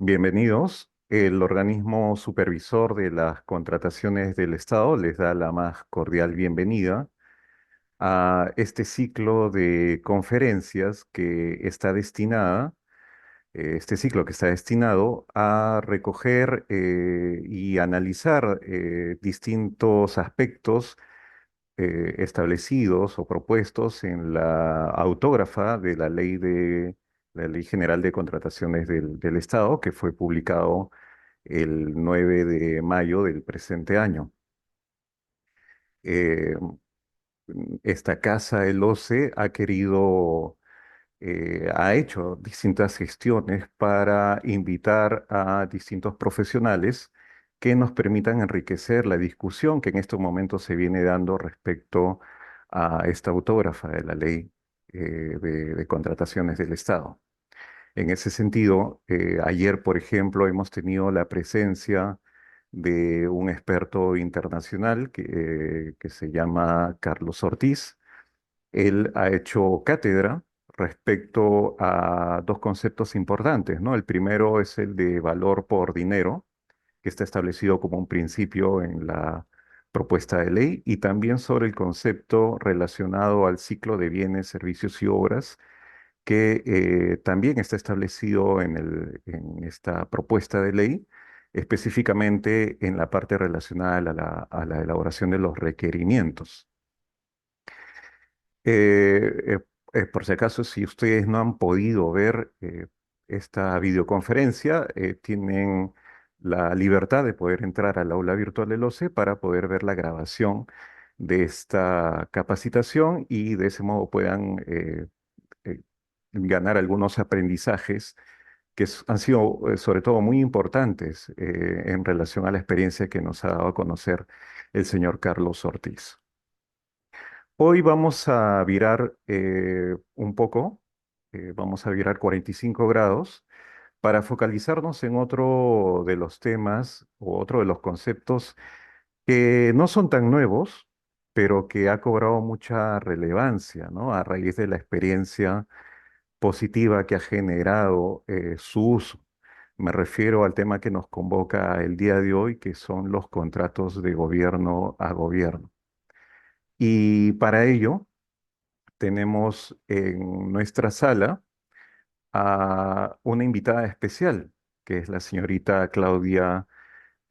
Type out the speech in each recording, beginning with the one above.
Bienvenidos. El organismo supervisor de las contrataciones del Estado les da la más cordial bienvenida a este ciclo de conferencias que está destinada, este ciclo que está destinado a recoger y analizar distintos aspectos establecidos o propuestos en la autógrafa de la Ley General de Contrataciones del Estado, que fue publicado el 9 de mayo del presente año. Eh, Esta casa, el OCE, ha hecho distintas gestiones para invitar a distintos profesionales que nos permitan enriquecer la discusión que en estos momentos se viene dando respecto a esta autógrafa de la ley de contrataciones del Estado. En ese sentido, ayer, por ejemplo, hemos tenido la presencia de un experto internacional que se llama Carlos Ortiz. Él ha hecho cátedra respecto a dos conceptos importantes, ¿no? El primero es el de valor por dinero, que está establecido como un principio en la propuesta de ley, y también sobre el concepto relacionado al ciclo de bienes, servicios y obras, que también está establecido en esta propuesta de ley, específicamente en la parte relacionada a la elaboración de los requerimientos. Eh, por si acaso, si ustedes no han podido ver esta videoconferencia, tienen la libertad de poder entrar al aula virtual del OCE para poder ver la grabación de esta capacitación y de ese modo puedan eh, ganar algunos aprendizajes que han sido sobre todo muy importantes en relación a la experiencia que nos ha dado a conocer el señor Carlos Ortiz. Hoy vamos a virar un poco, vamos a virar 45 grados para focalizarnos en otro de los temas o otro de los conceptos que no son tan nuevos, pero que ha cobrado mucha relevancia, ¿no? A raíz de la experiencia positiva que ha generado su uso. Me refiero al tema que nos convoca el día de hoy, que son los contratos de gobierno a gobierno. Y para ello tenemos en nuestra sala a una invitada especial, que es la señorita Claudia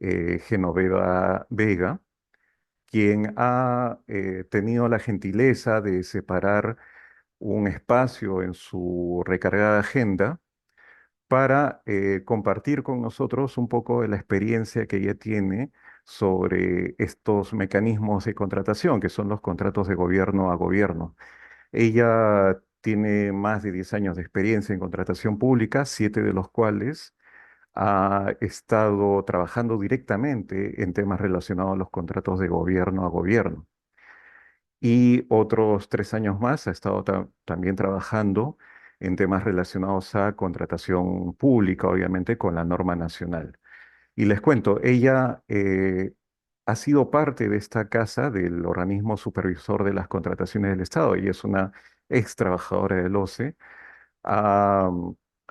Genoveva Vega, quien ha tenido la gentileza de separar un espacio en su recargada agenda para compartir con nosotros un poco de la experiencia que ella tiene sobre estos mecanismos de contratación, que son los contratos de gobierno a gobierno. Ella tiene más de 10 años de experiencia en contratación pública, 7 de los cuales ha estado trabajando directamente en temas relacionados a los contratos de gobierno a gobierno. Y otros 3 años más ha estado también trabajando en temas relacionados a contratación pública, obviamente con la norma nacional. Y les cuento, ella ha sido parte de esta casa del organismo supervisor de las contrataciones del Estado. Ella es una ex trabajadora del OCE, ha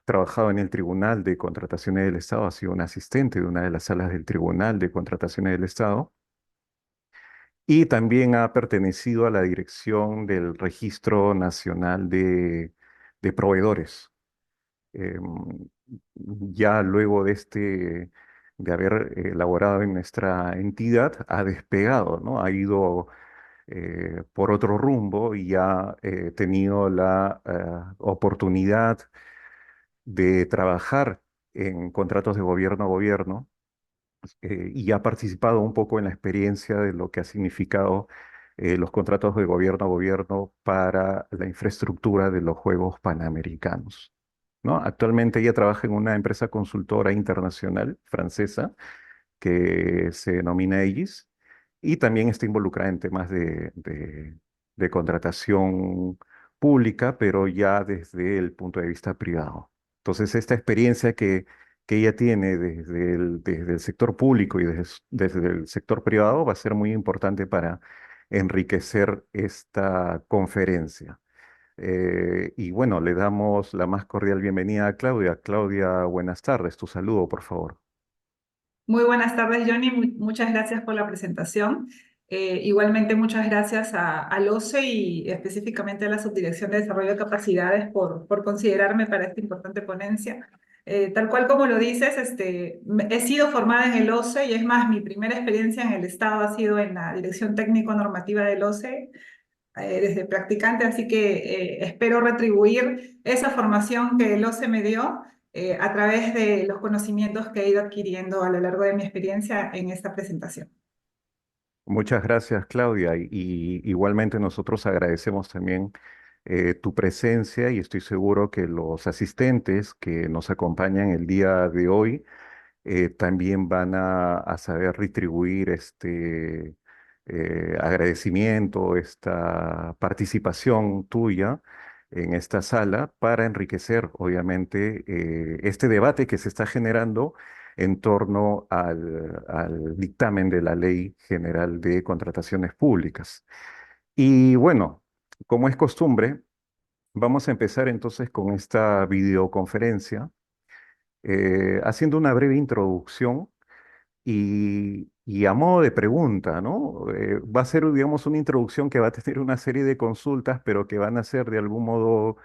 trabajado en el Tribunal de Contrataciones del Estado, ha sido una asistente de una de las salas del Tribunal de Contrataciones del Estado y también ha pertenecido a la dirección del Registro Nacional de Proveedores. Em, ya luego de haber laborado en nuestra entidad, ha despegado, ¿no? Ha ido por otro rumbo y ha tenido la oportunidad de trabajar en contratos de gobierno a gobierno y ha participado un poco en la experiencia de lo que ha significado los contratos de gobierno a gobierno para la infraestructura de los Juegos Panamericanos. ¿No? Actualmente ella trabaja en una empresa consultora internacional francesa que se denomina Aegis y también está involucrada en temas de contratación pública, pero ya desde el punto de vista privado. Entonces, esta experiencia que ella tiene desde el sector público y desde el sector privado va a ser muy importante para enriquecer esta conferencia. Y bueno, le damos la más cordial bienvenida a Claudia. Claudia, buenas tardes. Tu saludo, por favor. Muy buenas tardes, Johnny. Muchas gracias por la presentación. Igualmente, muchas gracias al OCE y específicamente a la Subdirección de Desarrollo de Capacidades por considerarme para esta importante ponencia. Tal cual como lo dices, he sido formada en el OCE y es más, mi primera experiencia en el Estado ha sido en la Dirección Técnico-Normativa del OCE desde practicante, así que espero retribuir esa formación que el OCE me dio a través de los conocimientos que he ido adquiriendo a lo largo de mi experiencia en esta presentación. Muchas gracias, Claudia. Y igualmente nosotros agradecemos también tu presencia y estoy seguro que los asistentes que nos acompañan el día de hoy también van a saber retribuir este agradecimiento, esta participación tuya en esta sala para enriquecer, obviamente, este debate que se está generando en torno al dictamen de la Ley General de Contrataciones Públicas. Y bueno, como es costumbre, vamos a empezar entonces con esta videoconferencia haciendo una breve introducción y a modo de pregunta, ¿no? Va a ser, digamos, una introducción que va a tener una serie de consultas, pero que van a ser de algún modo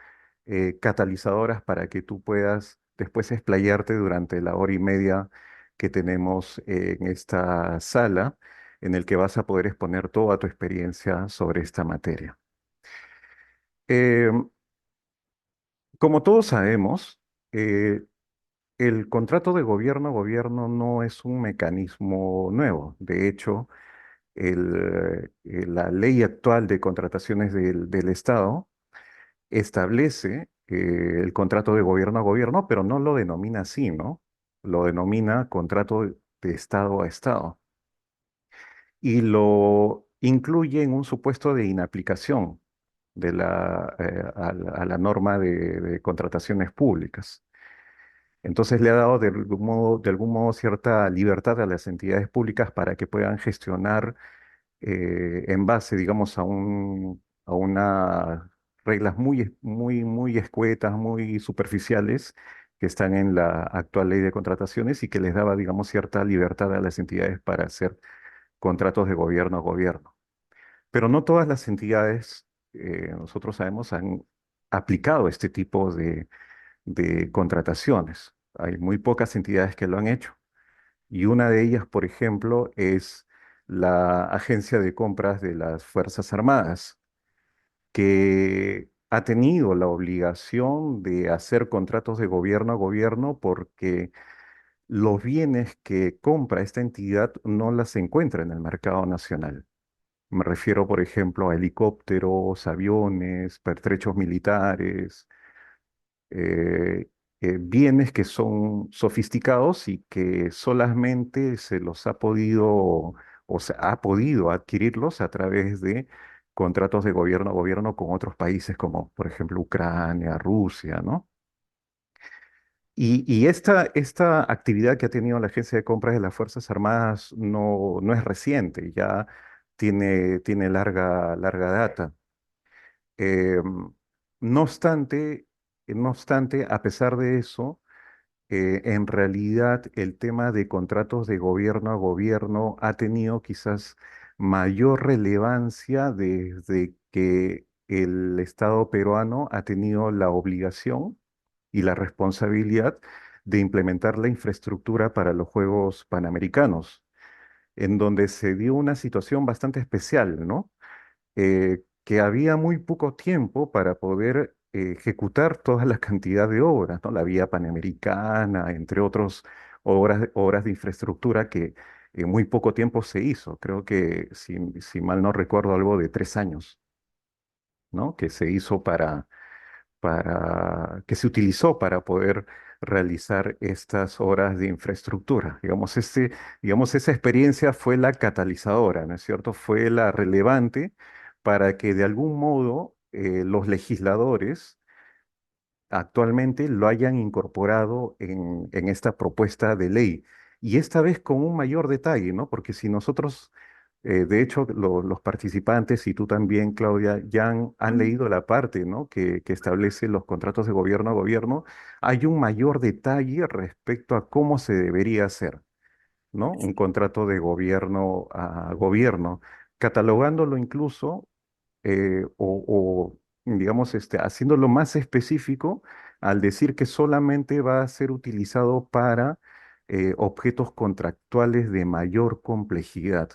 catalizadoras para que tú puedas después explayarte durante la hora y media que tenemos en esta sala, en el que vas a poder exponer toda tu experiencia sobre esta materia. Eh, Como todos sabemos, eh, el contrato de gobierno a gobierno no es un mecanismo nuevo. De hecho, la ley actual de contrataciones del Estado establece el contrato de gobierno a gobierno, pero no lo denomina así, ¿no? Lo denomina contrato de Estado a Estado y lo incluye en un supuesto de inaplicación a la norma de contrataciones públicas. Entonces le ha dado de algún modo cierta libertad a las entidades públicas para que puedan gestionar en base, digamos, a unas reglas muy escuetas, muy superficiales que están en la actual ley de contrataciones y que les daba, digamos, cierta libertad a las entidades para hacer contratos de gobierno a gobierno. Pero no todas las entidades, nosotros sabemos, han aplicado este tipo de contrataciones. Hay muy pocas entidades que lo han hecho. Y una de ellas, por ejemplo, es la Agencia de Compras de las Fuerzas Armadas, que ha tenido la obligación de hacer contratos de gobierno a gobierno porque los bienes que compra esta entidad no las encuentra en el mercado nacional. Me refiero, por ejemplo, a helicópteros, aviones, pertrechos militares, eh, bienes que son sofisticados y que solamente se los ha podido o se ha podido adquirirlos a través de contratos de gobierno a gobierno con otros países como, por ejemplo, Ucrania, Rusia, ¿no? Y esta actividad que ha tenido la Agencia de Compras de las Fuerzas Armadas no es reciente, ya tiene larga data. Em, no obstante, no obstante, a pesar de eso, en realidad el tema de contratos de gobierno a gobierno ha tenido quizás mayor relevancia desde que el Estado peruano ha tenido la obligación y la responsabilidad de implementar la infraestructura para los Juegos Panamericanos, en donde se dio una situación bastante especial, ¿no? Que había muy poco tiempo para poder ejecutar toda la cantidad de obras, ¿no? La vía Panamericana, entre otras obras de infraestructura que en muy poco tiempo se hizo. Creo que, si mal no recuerdo, algo de 3 años, ¿no? Que se hizo que se utilizó para poder realizar estas obras de infraestructura. Digamos, esa experiencia fue la catalizadora, ¿no es cierto? Fue la relevante para que de algún modo los legisladores actualmente lo hayan incorporado en esta propuesta de ley. Y esta vez con un mayor detalle, ¿no? Porque si nosotros De hecho, los participantes y tú también, Claudia, ya han Mm. leído la parte, ¿no? que establece los contratos de gobierno a gobierno. Hay un mayor detalle respecto a cómo se debería hacer, ¿no? Un contrato de gobierno a gobierno, catalogándolo incluso digamos, haciéndolo más específico al decir que solamente va a ser utilizado para objetos contractuales de mayor complejidad.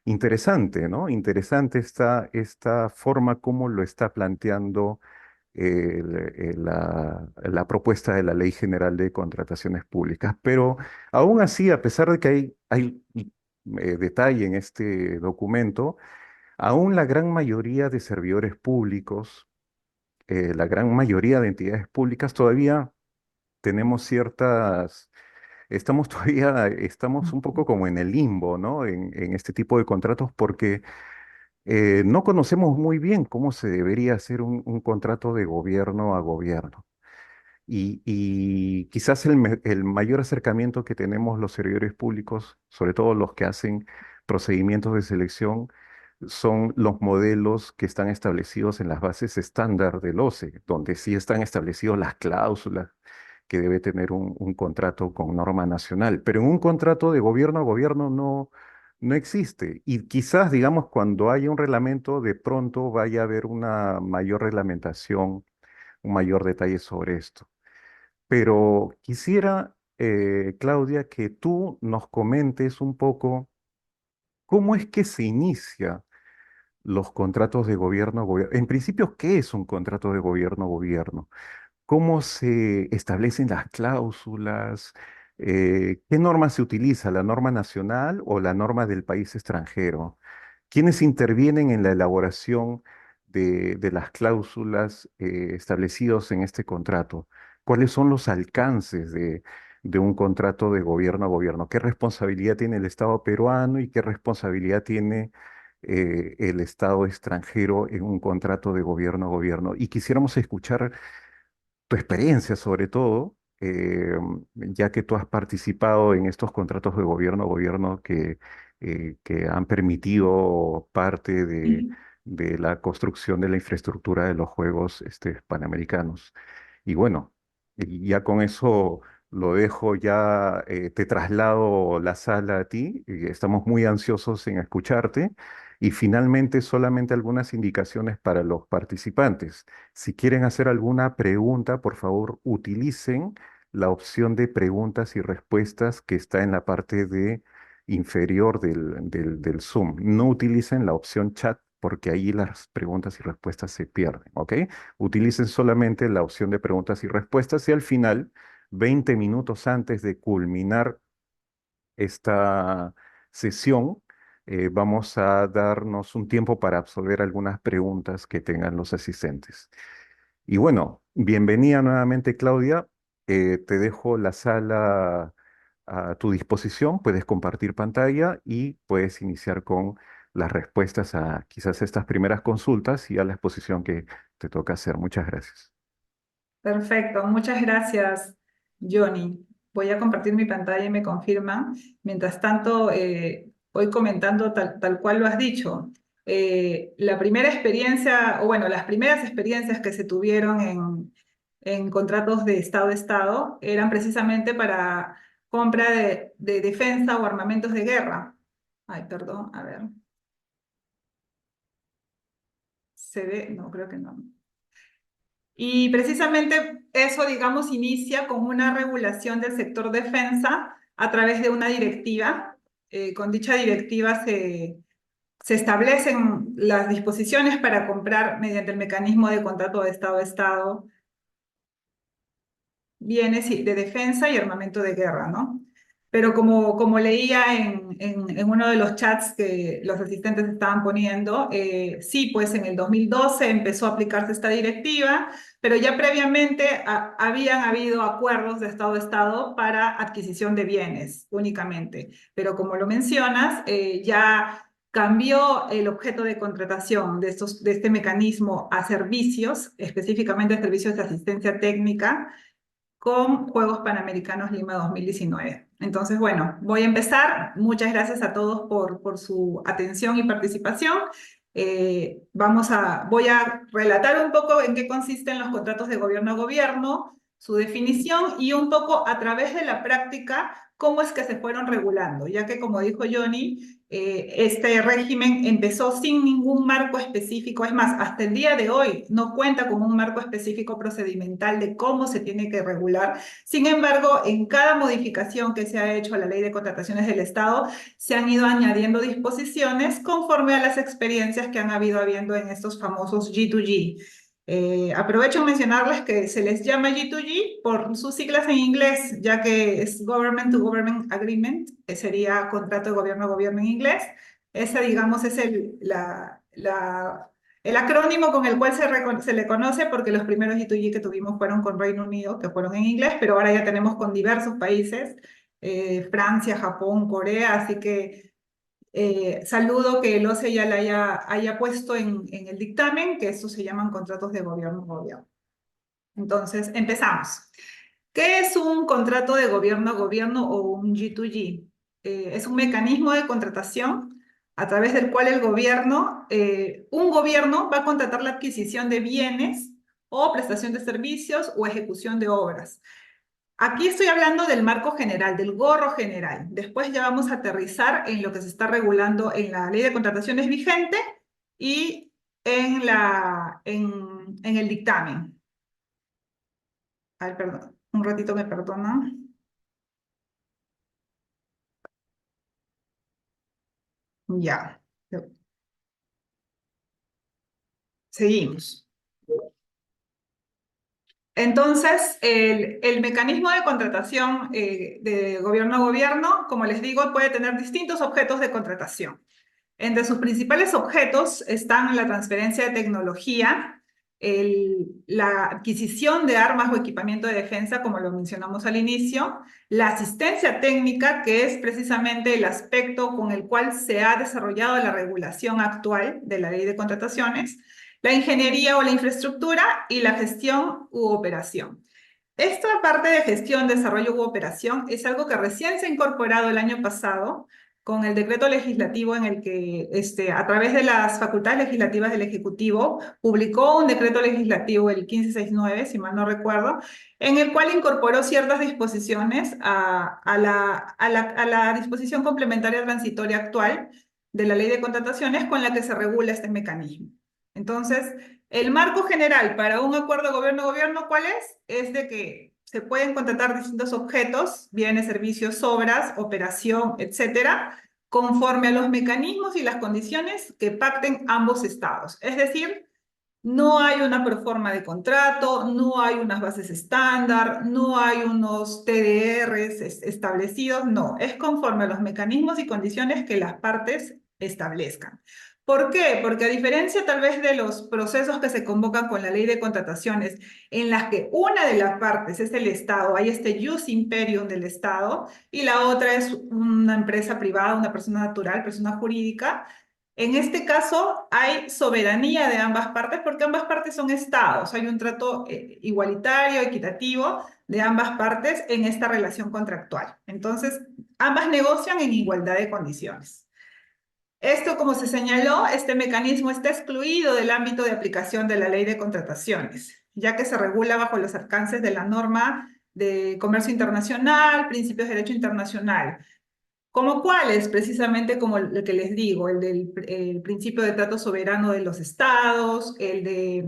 Interesante, ¿no? Interesante esta forma como lo está planteando la propuesta de la Ley General de Contrataciones Públicas. Pero aún así, a pesar de que hay detalle en este documento, aún la gran mayoría de servidores públicos, la gran mayoría de entidades públicas todavía tenemos estamos un poco como en el limbo, ¿no? En este tipo de contratos porque no conocemos muy bien cómo se debería hacer un contrato de gobierno a gobierno. Y quizás el mayor acercamiento que tenemos los servidores públicos, sobre todo los que hacen procedimientos de selección, son los modelos que están establecidos en las bases estándar del OCE, donde sí están establecidas las cláusulas que debe tener un contrato con norma nacional. Pero en un contrato de gobierno a gobierno no existe. Y quizás, digamos, cuando haya un reglamento, de pronto vaya a haber una mayor reglamentación, un mayor detalle sobre esto. Pero quisiera, Claudia, que tú nos comentes un poco cómo es que se inicia los contratos de gobierno a gobierno. En principio, ¿qué es un contrato de gobierno a gobierno? ¿Cómo se establecen las cláusulas? ¿Qué norma se utiliza? ¿La norma nacional o la norma del país extranjero? ¿Quiénes intervienen en la elaboración de las cláusulas establecidos en este contrato? ¿Cuáles son los alcances de un contrato de gobierno a gobierno? ¿Qué responsabilidad tiene el Estado peruano y qué responsabilidad tiene el Estado extranjero en un contrato de gobierno a gobierno? Y quisiéramos escuchar tu experiencia sobre todo, ya que tú has participado en estos contratos de gobierno a gobierno que han permitido parte de la construcción de la infraestructura de los Juegos Panamericanos. Y bueno, y ya con eso lo dejo, ya te traslado la sala a ti, y estamos muy ansiosos en escucharte. Y finalmente, solamente algunas indicaciones para los participantes. Si quieren hacer alguna pregunta, por favor, utilicen la opción de preguntas y respuestas que está en la parte de inferior del Zoom. No utilicen la opción chat porque ahí las preguntas y respuestas se pierden, ¿ok? Utilicen solamente la opción de preguntas y respuestas y al final, 20 minutos antes de culminar esta sesión, vamos a darnos un tiempo para absolver algunas preguntas que tengan los asistentes. Y bueno, bienvenida nuevamente, Claudia. Te dejo la sala a tu disposición. Puedes compartir pantalla y puedes iniciar con las respuestas a quizás estas primeras consultas y a la exposición que te toca hacer. Muchas gracias. Perfecto, muchas gracias, Johnny. Voy a compartir mi pantalla y me confirman. Mientras tanto, voy comentando tal cual lo has dicho. La primera experiencia, o bueno, las primeras experiencias que se tuvieron en contratos de Estado a Estado eran precisamente para compra de defensa o armamentos de guerra. Ay, perdón, a ver. ¿Se ve? No, creo que no. Y precisamente eso, digamos, inicia con una regulación del sector defensa a través de una directiva. Con dicha directiva se establecen las disposiciones para comprar mediante el mecanismo de contrato de Estado a Estado bienes de defensa y armamento de guerra, ¿no? Pero como leía en uno de los chats que los asistentes estaban poniendo, sí, pues en el 2012 empezó a aplicarse esta directiva, pero ya previamente habían habido acuerdos de Estado a Estado para adquisición de bienes únicamente. Pero como lo mencionas, ya cambió el objeto de contratación de este mecanismo a servicios, específicamente servicios de asistencia técnica con Juegos Panamericanos Lima 2019. Entonces, bueno, voy a empezar. Muchas gracias a todos por su atención y participación. Voy a relatar un poco en qué consisten los contratos de gobierno a gobierno, su definición y un poco a través de la práctica cómo es que se fueron regulando, ya que como dijo Johnny, este régimen empezó sin ningún marco específico, es más, hasta el día de hoy no cuenta con un marco específico procedimental de cómo se tiene que regular. Sin embargo, en cada modificación que se ha hecho a la Ley de Contrataciones del Estado, se han ido añadiendo disposiciones conforme a las experiencias que han habiendo en estos famosos G2G. Aprovecho en mencionarles que se les llama G2G por sus siglas en inglés, ya que es Government to Government Agreement, que sería contrato de gobierno a gobierno en inglés. Ese, digamos, es el acrónimo con el cual se le conoce, porque los primeros G2G que tuvimos fueron con Reino Unido, que fueron en inglés, pero ahora ya tenemos con diversos países, Francia, Japón, Corea, así que saludo que el OCE ya la haya puesto en el dictamen, que estos se llaman contratos de gobierno a gobierno. Entonces, empezamos. ¿Qué es un contrato de gobierno a gobierno o un G2G? Es un mecanismo de contratación a través del cual un gobierno va a contratar la adquisición de bienes o prestación de servicios o ejecución de obras. Aquí estoy hablando del marco general, del gorro general. Después ya vamos a aterrizar en lo que se está regulando en la ley de contrataciones vigente y en el dictamen. Ay, perdón, un ratito me perdona. Ya, seguimos. Entonces, el mecanismo de contratación de gobierno a gobierno, como les digo, puede tener distintos objetos de contratación. Entre sus principales objetos están la transferencia de tecnología, la adquisición de armas o equipamiento de defensa, como lo mencionamos al inicio, la asistencia técnica, que es precisamente el aspecto con el cual se ha desarrollado la regulación actual de la ley de contrataciones, la ingeniería o la infraestructura y la gestión u operación. Esta parte de gestión, desarrollo u operación es algo que recién se ha incorporado el año pasado con el decreto legislativo en el que, a través de las facultades legislativas del Ejecutivo, publicó un decreto legislativo, el 1569, si mal no recuerdo, en el cual incorporó ciertas disposiciones a la disposición complementaria transitoria actual de la Ley de Contrataciones con la que se regula este mecanismo. Entonces, el marco general para un acuerdo gobierno-gobierno, ¿cuál es? Es de que se pueden contratar distintos objetos, bienes, servicios, obras, operación, etcétera, conforme a los mecanismos y las condiciones que pacten ambos estados. Es decir, no hay una proforma de contrato, no hay unas bases estándar, no hay unos TDRs establecidos, no, es conforme a los mecanismos y condiciones que las partes establezcan. ¿Por qué? Porque a diferencia tal vez de los procesos que se convocan con la ley de contrataciones, en las que una de las partes es el Estado, hay este jus imperium del Estado, y la otra es una empresa privada, una persona natural, persona jurídica, en este caso hay soberanía de ambas partes porque ambas partes son estados. Hay un trato igualitario, equitativo de ambas partes en esta relación contractual. Entonces, ambas negocian en igualdad de condiciones. Esto, como se señaló, este mecanismo está excluido del ámbito de aplicación de la ley de contrataciones, ya que se regula bajo los alcances de la norma de comercio internacional, principios de derecho internacional. ¿Como cuáles? Precisamente como el que les digo, el principio de trato soberano de los estados, el de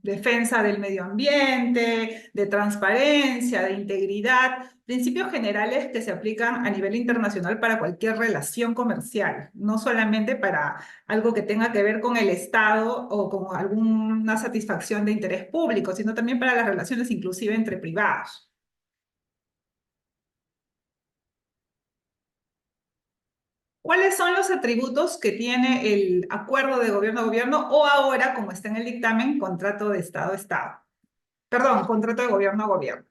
defensa del medio ambiente, de transparencia, de integridad, principios generales que se aplican a nivel internacional para cualquier relación comercial, no solamente para algo que tenga que ver con el Estado o con alguna satisfacción de interés público, sino también para las relaciones inclusive entre privados. ¿Cuáles son los atributos que tiene el acuerdo de gobierno a gobierno o ahora, como está en el dictamen, contrato de Estado a Estado? Perdón, contrato de gobierno a gobierno.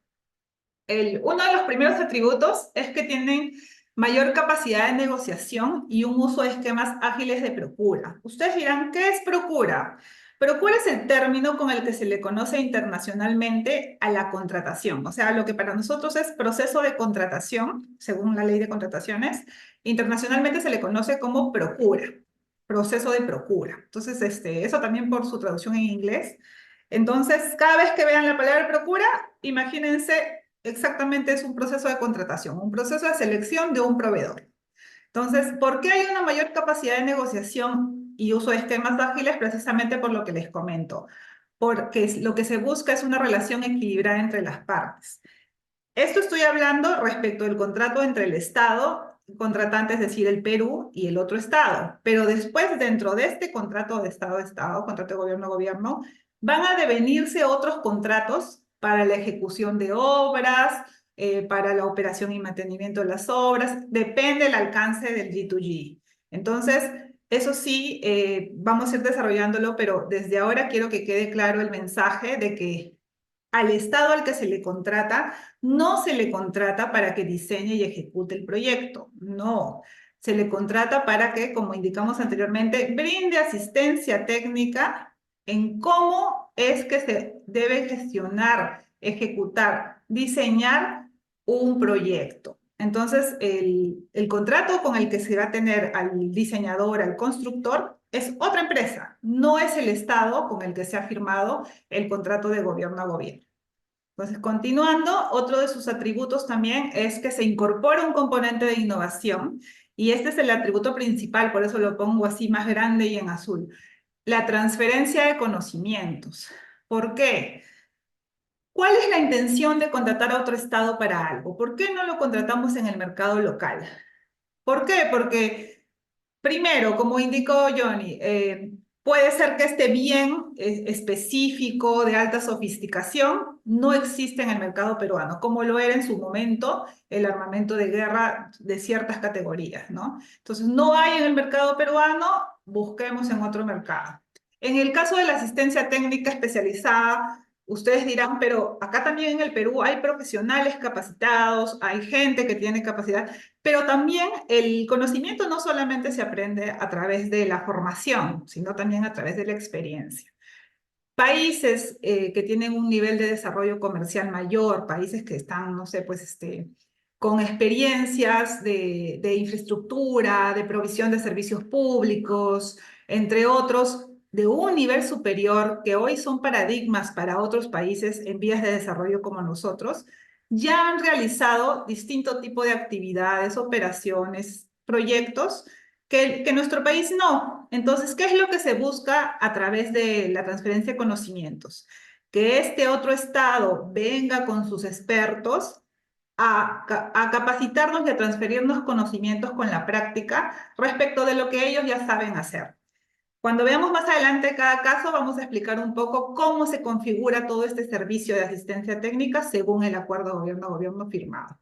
Uno de los primeros atributos es que tienen mayor capacidad de negociación y un uso de esquemas ágiles de procura. Ustedes dirán, ¿qué es procura? Procura es el término con el que se le conoce internacionalmente a la contratación. O sea, lo que para nosotros es proceso de contratación, según la ley de contrataciones, internacionalmente se le conoce como procura, proceso de procura. Entonces, eso también por su traducción en inglés. Entonces, cada vez que vean la palabra procura, imagínense exactamente es un proceso de contratación, un proceso de selección de un proveedor. Entonces, ¿por qué hay una mayor capacidad de negociación y uso de esquemas ágiles? Precisamente por lo que les comento, porque lo que se busca es una relación equilibrada entre las partes. Esto estoy hablando respecto del contrato entre el Estado, contratante, es decir, el Perú y el otro Estado. Pero después, dentro de este contrato de Estado a Estado, contrato de gobierno a gobierno, van a devenirse otros contratos para la ejecución de obras, para la operación y mantenimiento de las obras. Depende del alcance del G2G. Entonces, eso sí, vamos a ir desarrollándolo, pero desde ahora quiero que quede claro el mensaje de que al Estado al que se le contrata, no se le contrata para que diseñe y ejecute el proyecto, no. Se le contrata para que, como indicamos anteriormente, brinde asistencia técnica en cómo es que se debe gestionar, ejecutar, diseñar un proyecto. Entonces, el contrato con el que se va a tener al diseñador, al constructor, es otra empresa, no es el Estado con el que se ha firmado el contrato de gobierno a gobierno. Entonces, continuando, otro de sus atributos también es que se incorpora un componente de innovación y este es el atributo principal, por eso lo pongo así más grande y en azul. La transferencia de conocimientos. ¿Por qué? ¿Cuál es la intención de contratar a otro estado para algo? ¿Por qué no lo contratamos en el mercado local? ¿Por qué? Porque primero, como indicó Johnny, puede ser que este bien específico de alta sofisticación no existe en el mercado peruano, como lo era en su momento el armamento de guerra de ciertas categorías, ¿no? Entonces, no hay en el mercado peruano, busquemos en otro mercado. En el caso de la asistencia técnica especializada, ustedes dirán, pero acá también en el Perú hay profesionales capacitados, hay gente que tiene capacidad. Pero también el conocimiento no solamente se aprende a través de la formación, sino también a través de la experiencia. Países que tienen un nivel de desarrollo comercial mayor, países que están, no sé, pues con experiencias de infraestructura, de provisión de servicios públicos, entre otros, de un nivel superior, que hoy son paradigmas para otros países en vías de desarrollo como nosotros, ya han realizado distinto tipo de actividades, operaciones, proyectos que nuestro país no. Entonces, ¿qué es lo que se busca a través de la transferencia de conocimientos? Que este otro estado venga con sus expertos a capacitarnos y a transferirnos conocimientos con la práctica respecto de lo que ellos ya saben hacer. Cuando veamos más adelante cada caso, vamos a explicar un poco cómo se configura todo este servicio de asistencia técnica según el acuerdo gobierno-gobierno firmado.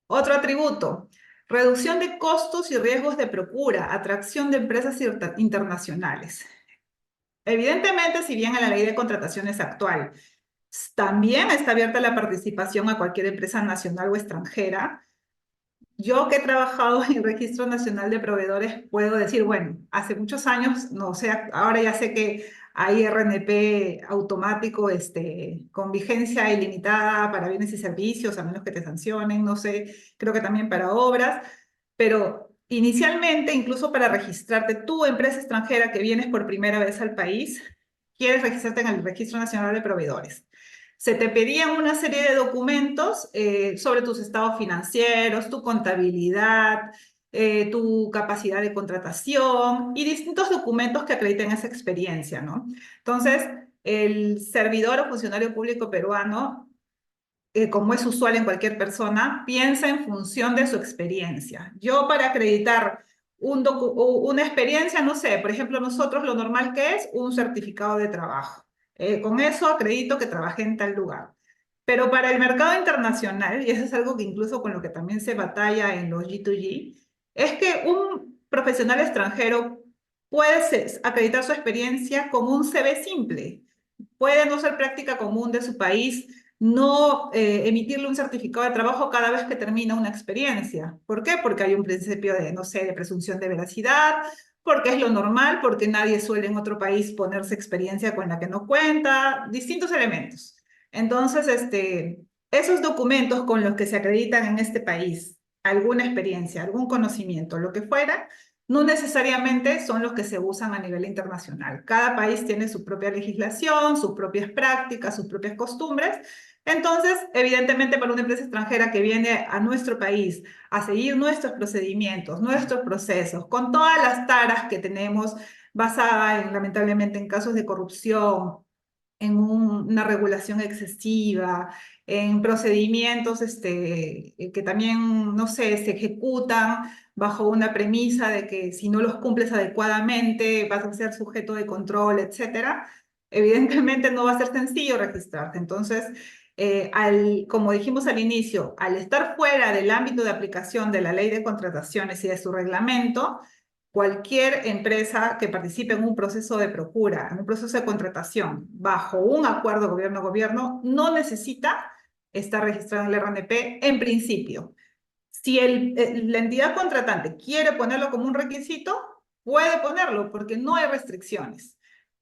Otro atributo, reducción de costos y riesgos de procura, atracción de empresas internacionales. Evidentemente, si bien en la ley de contrataciones actual también está abierta la participación a cualquier empresa nacional o extranjera, yo que he trabajado en el Registro Nacional de Proveedores puedo decir, bueno, hace muchos años, no sé, ahora ya sé que hay RNP automático con vigencia ilimitada para bienes y servicios, a menos que te sancionen, no sé, creo que también para obras, pero inicialmente, incluso para registrarte tu empresa extranjera que vienes por primera vez al país, quieres registrarte en el Registro Nacional de Proveedores. Se te pedían una serie de documentos sobre tus estados financieros, tu contabilidad, tu capacidad de contratación y distintos documentos que acrediten esa experiencia, ¿no? Entonces, el servidor o funcionario público peruano, como es usual en cualquier persona, piensa en función de su experiencia. Yo para acreditar una experiencia, no sé, por ejemplo, nosotros lo normal que es un certificado de trabajo. Con eso acredito que trabajé en tal lugar. Pero para el mercado internacional, y eso es algo que incluso con lo que también se batalla en los G2G, es que un profesional extranjero puede acreditar su experiencia con un CV simple. Puede no ser práctica común de su país, no emitirle un certificado de trabajo cada vez que termina una experiencia. ¿Por qué? Porque hay un principio de, no sé, de presunción de veracidad, porque es lo normal, porque nadie suele en otro país ponerse experiencia con la que no cuenta, distintos elementos. Entonces, esos documentos con los que se acreditan en este país, alguna experiencia, algún conocimiento, lo que fuera, no necesariamente son los que se usan a nivel internacional. Cada país tiene su propia legislación, sus propias prácticas, sus propias costumbres. Entonces, evidentemente, para una empresa extranjera que viene a nuestro país a seguir nuestros procedimientos, nuestros procesos, con todas las taras que tenemos basada en, lamentablemente, en casos de corrupción, en una regulación excesiva, en procedimientos que también, no sé, se ejecutan bajo una premisa de que si no los cumples adecuadamente vas a ser sujeto de control, etcétera. Evidentemente no va a ser sencillo registrarte. Entonces, como dijimos al inicio, al estar fuera del ámbito de aplicación de la ley de contrataciones y de su reglamento, cualquier empresa que participe en un proceso de procura, en un proceso de contratación, bajo un acuerdo gobierno-gobierno, no necesita estar registrada en el RNP en principio. Si la entidad contratante quiere ponerlo como un requisito, puede ponerlo porque no hay restricciones,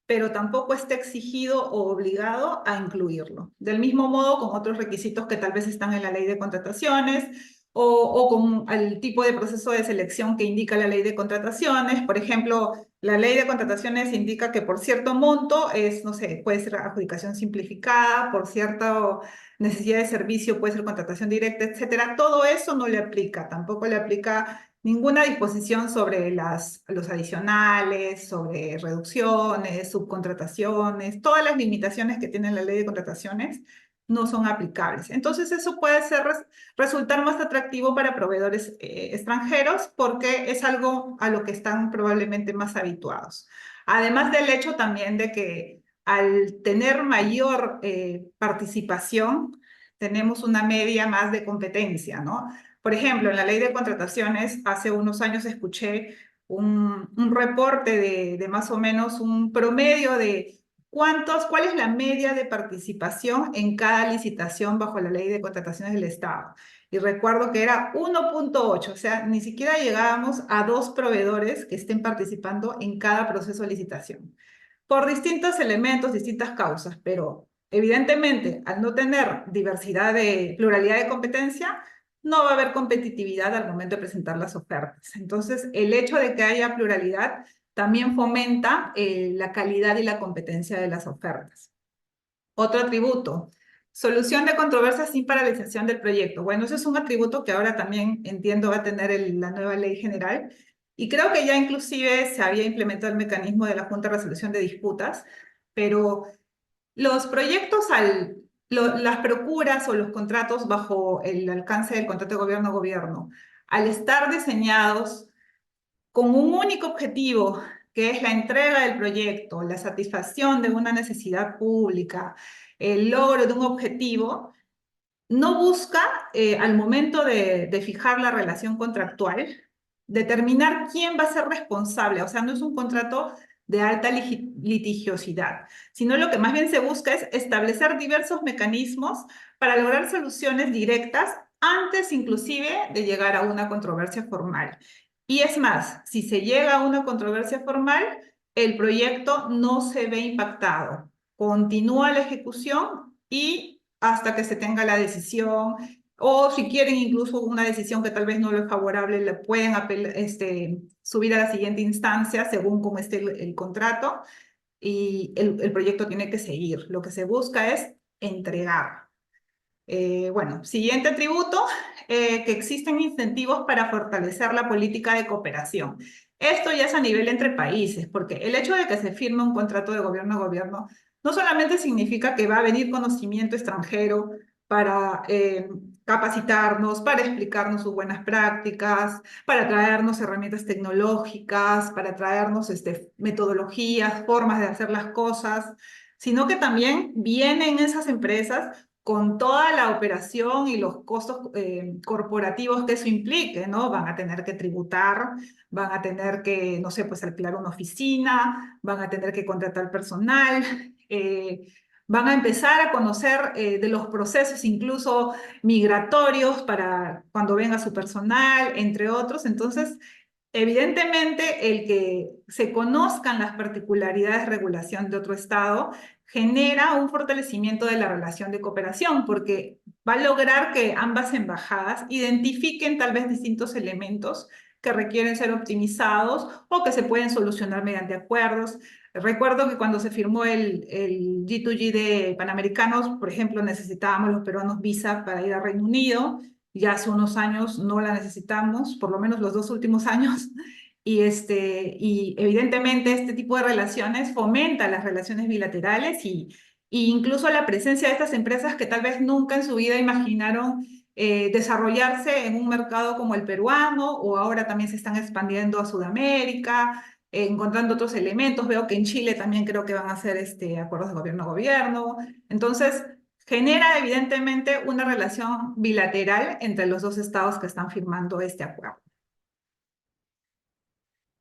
pero tampoco está exigido o obligado a incluirlo. Del mismo modo con otros requisitos que tal vez están en la ley de contrataciones o con el tipo de proceso de selección que indica la ley de contrataciones. Por ejemplo, la ley de contrataciones indica que por cierto monto es, no sé, puede ser adjudicación simplificada, por cierta necesidad de servicio, puede ser contratación directa, etcétera. Todo eso no le aplica, tampoco le aplica ninguna disposición sobre los adicionales, sobre reducciones, subcontrataciones, todas las limitaciones que tiene la ley de contrataciones no son aplicables. Entonces eso puede resultar más atractivo para proveedores extranjeros porque es algo a lo que están probablemente más habituados. Además del hecho también de que al tener mayor participación, tenemos una media más de competencia, ¿no? Por ejemplo, en la ley de contrataciones, hace unos años escuché un reporte de más o menos un promedio de cuál es la media de participación en cada licitación bajo la ley de contrataciones del Estado. Y recuerdo que era 1,8, o sea, ni siquiera llegábamos a dos proveedores que estén participando en cada proceso de licitación por distintos elementos, distintas causas, pero evidentemente al no tener pluralidad de competencia, no va a haber competitividad al momento de presentar las ofertas. Entonces, el hecho de que haya pluralidad también fomenta la calidad y la competencia de las ofertas. Otro atributo, solución de controversias sin paralización del proyecto. Bueno, ese es un atributo que ahora también entiendo va a tener la nueva ley general y creo que ya inclusive se había implementado el mecanismo de la Junta de Resolución de Disputas, pero los proyectos, las procuras o los contratos bajo el alcance del contrato de gobierno a gobierno, al estar diseñados con un único objetivo, que es la entrega del proyecto, la satisfacción de una necesidad pública, el logro de un objetivo, no busca, al momento de fijar la relación contractual, determinar quién va a ser responsable. O sea, no es un contrato de alta litigiosidad, sino lo que más bien se busca es establecer diversos mecanismos para lograr soluciones directas antes inclusive de llegar a una controversia formal. Y es más, si se llega a una controversia formal, el proyecto no se ve impactado. Continúa la ejecución y hasta que se tenga la decisión, o si quieren incluso una decisión que tal vez no es favorable, le pueden subir a la siguiente instancia según cómo esté el contrato y el proyecto tiene que seguir. Lo que se busca es entregar. Bueno, siguiente atributo, que existen incentivos para fortalecer la política de cooperación. Esto ya es a nivel entre países, porque el hecho de que se firme un contrato de gobierno a gobierno no solamente significa que va a venir conocimiento extranjero para capacitarnos, para explicarnos sus buenas prácticas, para traernos herramientas tecnológicas, para traernos metodologías, formas de hacer las cosas, sino que también vienen esas empresas con toda la operación y los costos corporativos que eso implique, ¿no? Van a tener que tributar, van a tener que, no sé, pues alquilar una oficina, van a tener que contratar personal, van a empezar a conocer de los procesos incluso migratorios para cuando venga su personal, entre otros. Entonces, Evidentemente, el que se conozcan las particularidades de regulación de otro Estado genera un fortalecimiento de la relación de cooperación, porque va a lograr que ambas embajadas identifiquen tal vez distintos elementos que requieren ser optimizados o que se pueden solucionar mediante acuerdos. Recuerdo que cuando se firmó el G2G de Panamericanos, por ejemplo, necesitábamos los peruanos visa para ir al Reino Unido. Ya hace unos años no la necesitamos, por lo menos los 2 últimos años, y evidentemente este tipo de relaciones fomenta las relaciones bilaterales y incluso la presencia de estas empresas que tal vez nunca en su vida imaginaron desarrollarse en un mercado como el peruano, o ahora también se están expandiendo a Sudamérica, encontrando otros elementos. Veo que en Chile también creo que van a hacer acuerdos de gobierno a gobierno. Entonces, genera evidentemente una relación bilateral entre los dos estados que están firmando este acuerdo.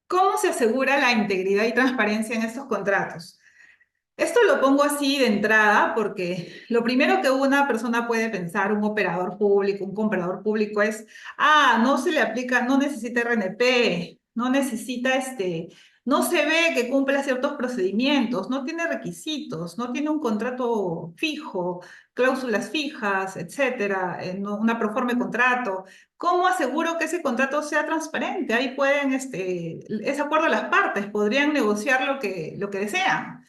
¿Cómo se asegura la integridad y transparencia en estos contratos? Esto lo pongo así de entrada porque lo primero que una persona puede pensar, un operador público, un comprador público es, no se le aplica, no necesita RNP, no necesita no se ve que cumpla ciertos procedimientos, no tiene requisitos, no tiene un contrato fijo, cláusulas fijas, etcétera, una proforme contrato. ¿Cómo aseguro que ese contrato sea transparente? Ahí pueden, es acuerdo a las partes, podrían negociar lo que desean.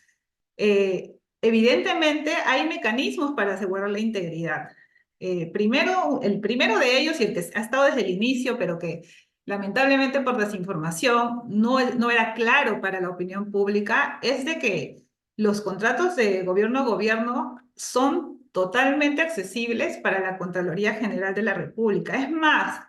Evidentemente hay mecanismos para asegurar la integridad. El primero de ellos, y el que ha estado desde el inicio, pero que lamentablemente por desinformación no era claro para la opinión pública, es de que los contratos de gobierno a gobierno son totalmente accesibles para la Contraloría General de la República. Es más,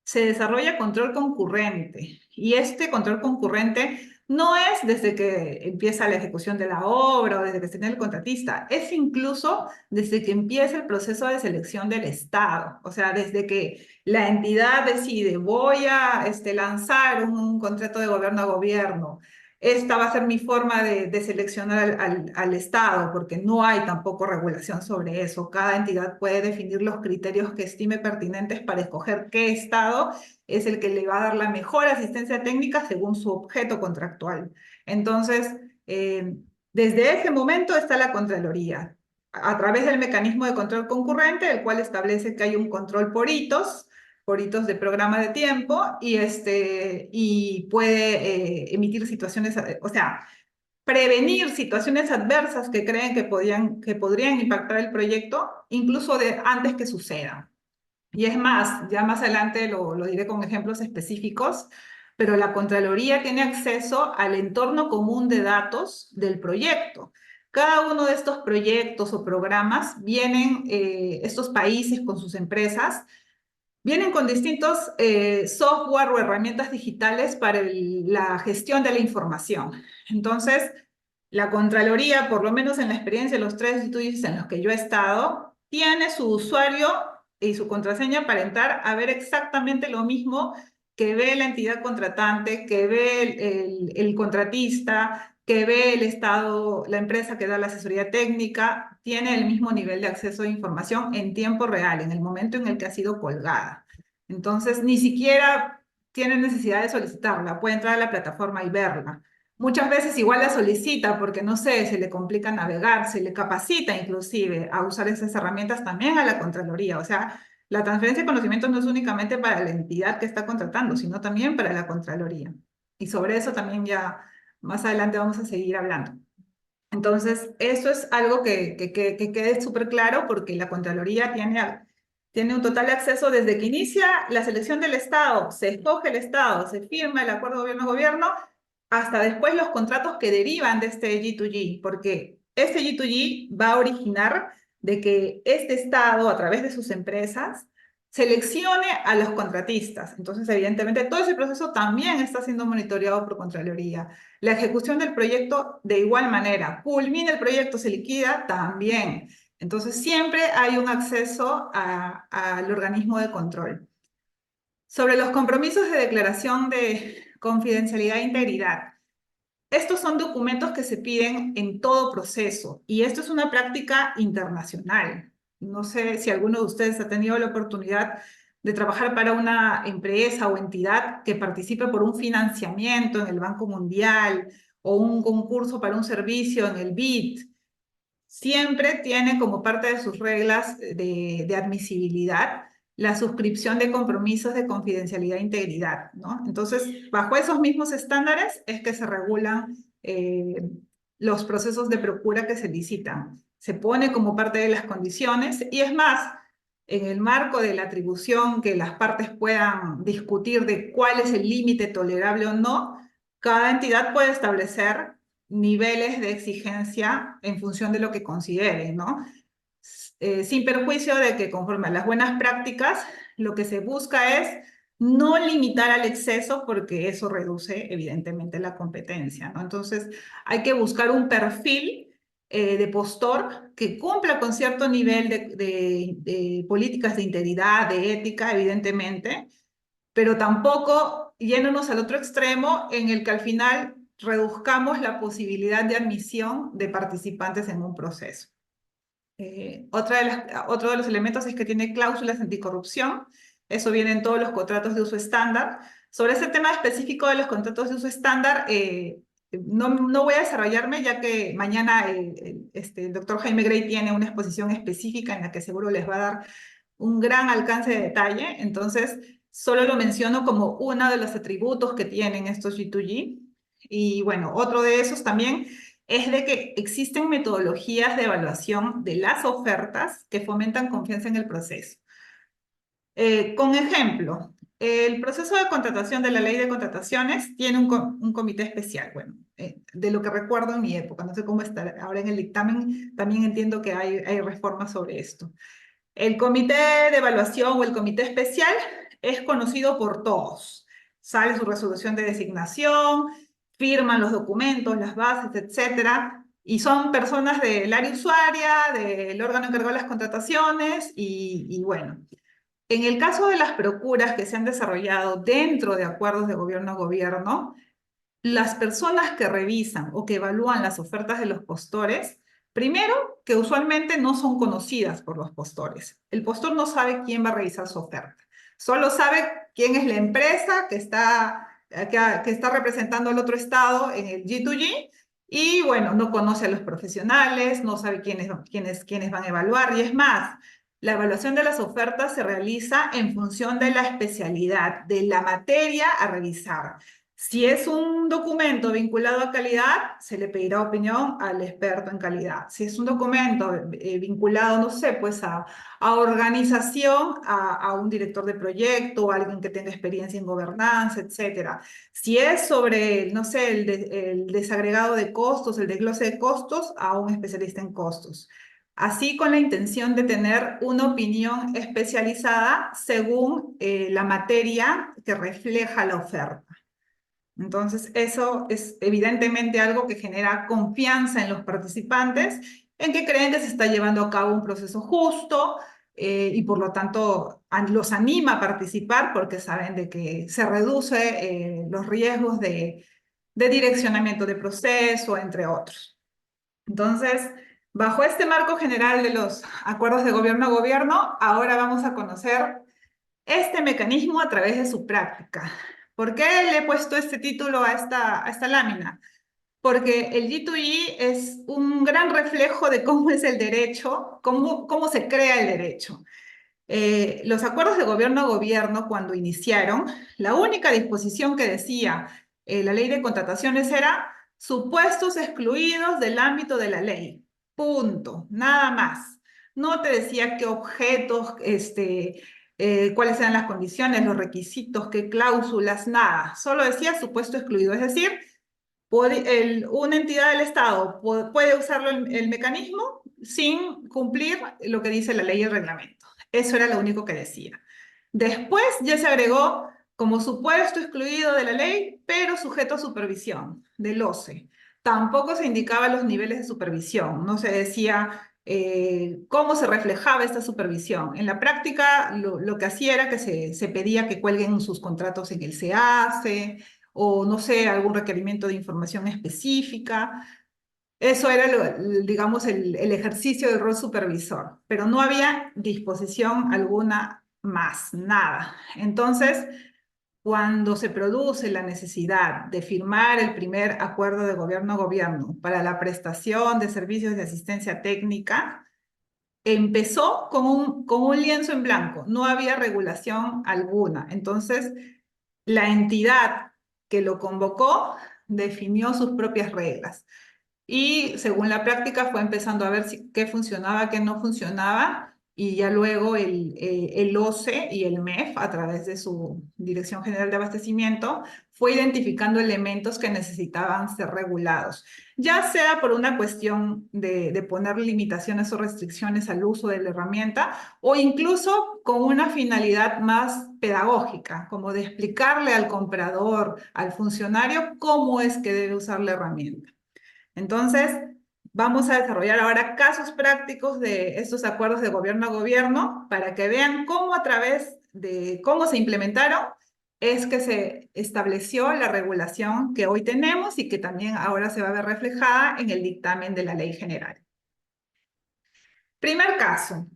se desarrolla control concurrente, y este control concurrente no es desde que empieza la ejecución de la obra o desde que se tiene el contratista, es incluso desde que empieza el proceso de selección del Estado. O sea, desde que la entidad decide, voy a lanzar un contrato de gobierno a gobierno. Esta va a ser mi forma de seleccionar al Estado, porque no hay tampoco regulación sobre eso. Cada entidad puede definir los criterios que estime pertinentes para escoger qué Estado es el que le va a dar la mejor asistencia técnica según su objeto contractual. Entonces, eh, desde ese momento está la Contraloría, a través del mecanismo de control concurrente, el cual establece que hay un control por hitos de programa de tiempo, y puede emitir situaciones, o sea, prevenir situaciones adversas que creen que podrían impactar el proyecto, incluso antes que sucedan. Y es más, ya más adelante lo diré con ejemplos específicos, pero la Contraloría tiene acceso al entorno común de datos del proyecto. Cada uno de estos proyectos o programas vienen, estos países con sus empresas, vienen con distintos software o herramientas digitales para la gestión de la información. Entonces, la Contraloría, por lo menos en la experiencia de los 3 estudios en los que yo he estado, tiene su usuario y su contraseña para entrar a ver exactamente lo mismo que ve la entidad contratante, que ve el contratista, que ve el Estado, la empresa que da la asesoría técnica, tiene el mismo nivel de acceso a información en tiempo real, en el momento en el que ha sido colgada. Entonces, ni siquiera tiene necesidad de solicitarla, puede entrar a la plataforma y verla. Muchas veces igual la solicita porque, no sé, se le complica navegar, se le capacita inclusive a usar esas herramientas también a la Contraloría. O sea, la transferencia de conocimientos no es únicamente para la entidad que está contratando, sino también para la Contraloría. Y sobre eso también ya más adelante vamos a seguir hablando. Entonces, eso es algo que quede súper claro, porque la Contraloría tiene un total acceso desde que inicia la selección del Estado, se escoge el Estado, se firma el acuerdo gobierno-gobierno, hasta después los contratos que derivan de este G2G, porque este G2G va a originar de que este Estado, a través de sus empresas, seleccione a los contratistas. Entonces, evidentemente, todo ese proceso también está siendo monitoreado por Contraloría. La ejecución del proyecto, de igual manera. Culmina el proyecto, se liquida, también. Entonces, siempre hay un acceso al organismo de control. Sobre los compromisos de declaración de confidencialidad e integridad. Estos son documentos que se piden en todo proceso, y esto es una práctica internacional. No sé si alguno de ustedes ha tenido la oportunidad de trabajar para una empresa o entidad que participe por un financiamiento en el Banco Mundial o un concurso para un servicio en el BID, siempre tiene como parte de sus reglas de admisibilidad la suscripción de compromisos de confidencialidad e integridad, ¿no? Entonces, bajo esos mismos estándares es que se regulan los procesos de procura que se licitan. Se pone como parte de las condiciones y es más, en el marco de la atribución que las partes puedan discutir de cuál es el límite tolerable o no, cada entidad puede establecer niveles de exigencia en función de lo que consideren, ¿no? Sin perjuicio de que conforme a las buenas prácticas, lo que se busca es no limitar al exceso porque eso reduce evidentemente la competencia, ¿no? Entonces hay que buscar un perfil de postor que cumpla con cierto nivel de políticas de integridad, de ética, evidentemente, pero tampoco yéndonos al otro extremo en el que al final reduzcamos la posibilidad de admisión de participantes en un proceso. Otro de los elementos es que tiene cláusulas anticorrupción. Eso viene en todos los contratos de uso estándar. Sobre ese tema específico de los contratos de uso estándar, no voy a desarrollarme ya que mañana el doctor Jaime Gray tiene una exposición específica en la que seguro les va a dar un gran alcance de detalle. Entonces, solo lo menciono como uno de los atributos que tienen estos G2G. Y bueno, otro de esos también es de que existen metodologías de evaluación de las ofertas que fomentan confianza en el proceso. Con ejemplo, el proceso de contratación de la ley de contrataciones tiene un comité especial. Bueno, de lo que recuerdo en mi época, no sé cómo está ahora en el dictamen, también entiendo que hay reformas sobre esto. El comité de evaluación o el comité especial es conocido por todos. Sale su resolución de designación, firman los documentos, las bases, etcétera, y son personas del área usuaria, del órgano encargado de las contrataciones, y bueno. En el caso de las procuras que se han desarrollado dentro de acuerdos de gobierno a gobierno, las personas que revisan o que evalúan las ofertas de los postores, primero, que usualmente no son conocidas por los postores. El postor no sabe quién va a revisar su oferta. Solo sabe quién es la empresa que está representando al otro estado en el G2G y, bueno, no conoce a los profesionales, no sabe quiénes van a evaluar. Y es más, la evaluación de las ofertas se realiza en función de la especialidad, de la materia a revisar. Si es un documento vinculado a calidad, se le pedirá opinión al experto en calidad. Si es un documento vinculado, no sé, pues a organización, a un director de proyecto, a alguien que tenga experiencia en gobernanza, etcétera. Si es sobre, no sé, el desagregado de costos, el desglose de costos, a un especialista en costos. Así con la intención de tener una opinión especializada según la materia que refleja la oferta. Entonces, eso es evidentemente algo que genera confianza en los participantes, en que creen que se está llevando a cabo un proceso justo y por lo tanto los anima a participar porque saben de que se reduce los riesgos de direccionamiento de proceso, entre otros. Entonces, bajo este marco general de los acuerdos de gobierno a gobierno, ahora vamos a conocer este mecanismo a través de su práctica. ¿Por qué le he puesto este título a esta lámina? Porque el G2G es un gran reflejo de cómo es el derecho, cómo se crea el derecho. Los acuerdos de gobierno a gobierno, cuando iniciaron, la única disposición que decía la ley de contrataciones era supuestos excluidos del ámbito de la ley. Punto, nada más. No te decía qué objetos, cuáles eran las condiciones, los requisitos, qué cláusulas, nada. Solo decía supuesto excluido, es decir, una entidad del Estado puede usarlo el mecanismo sin cumplir lo que dice la ley y el reglamento. Eso era lo único que decía. Después ya se agregó como supuesto excluido de la ley, pero sujeto a supervisión del OCE. Tampoco se indicaban los niveles de supervisión, no se decía cómo se reflejaba esta supervisión. En la práctica, lo que hacía era que se pedía que cuelguen sus contratos en el SEACE, o no sé, algún requerimiento de información específica. Eso era, digamos, el ejercicio del rol supervisor, pero no había disposición alguna más nada. Entonces, cuando se produce la necesidad de firmar el primer acuerdo de gobierno a gobierno para la prestación de servicios de asistencia técnica, empezó con un lienzo en blanco, no había regulación alguna. Entonces, la entidad que lo convocó definió sus propias reglas. Y según la práctica fue empezando a ver qué funcionaba, qué no funcionaba, y ya luego el OCE y el MEF, a través de su Dirección General de Abastecimiento, fue identificando elementos que necesitaban ser regulados, ya sea por una cuestión de poner limitaciones o restricciones al uso de la herramienta, o incluso con una finalidad más pedagógica, como de explicarle al comprador, al funcionario, cómo es que debe usar la herramienta. Entonces, vamos a desarrollar ahora casos prácticos de estos acuerdos de gobierno a gobierno para que vean cómo a través de cómo se implementaron es que se estableció la regulación que hoy tenemos y que también ahora se va a ver reflejada en el dictamen de la Ley General. Primer caso,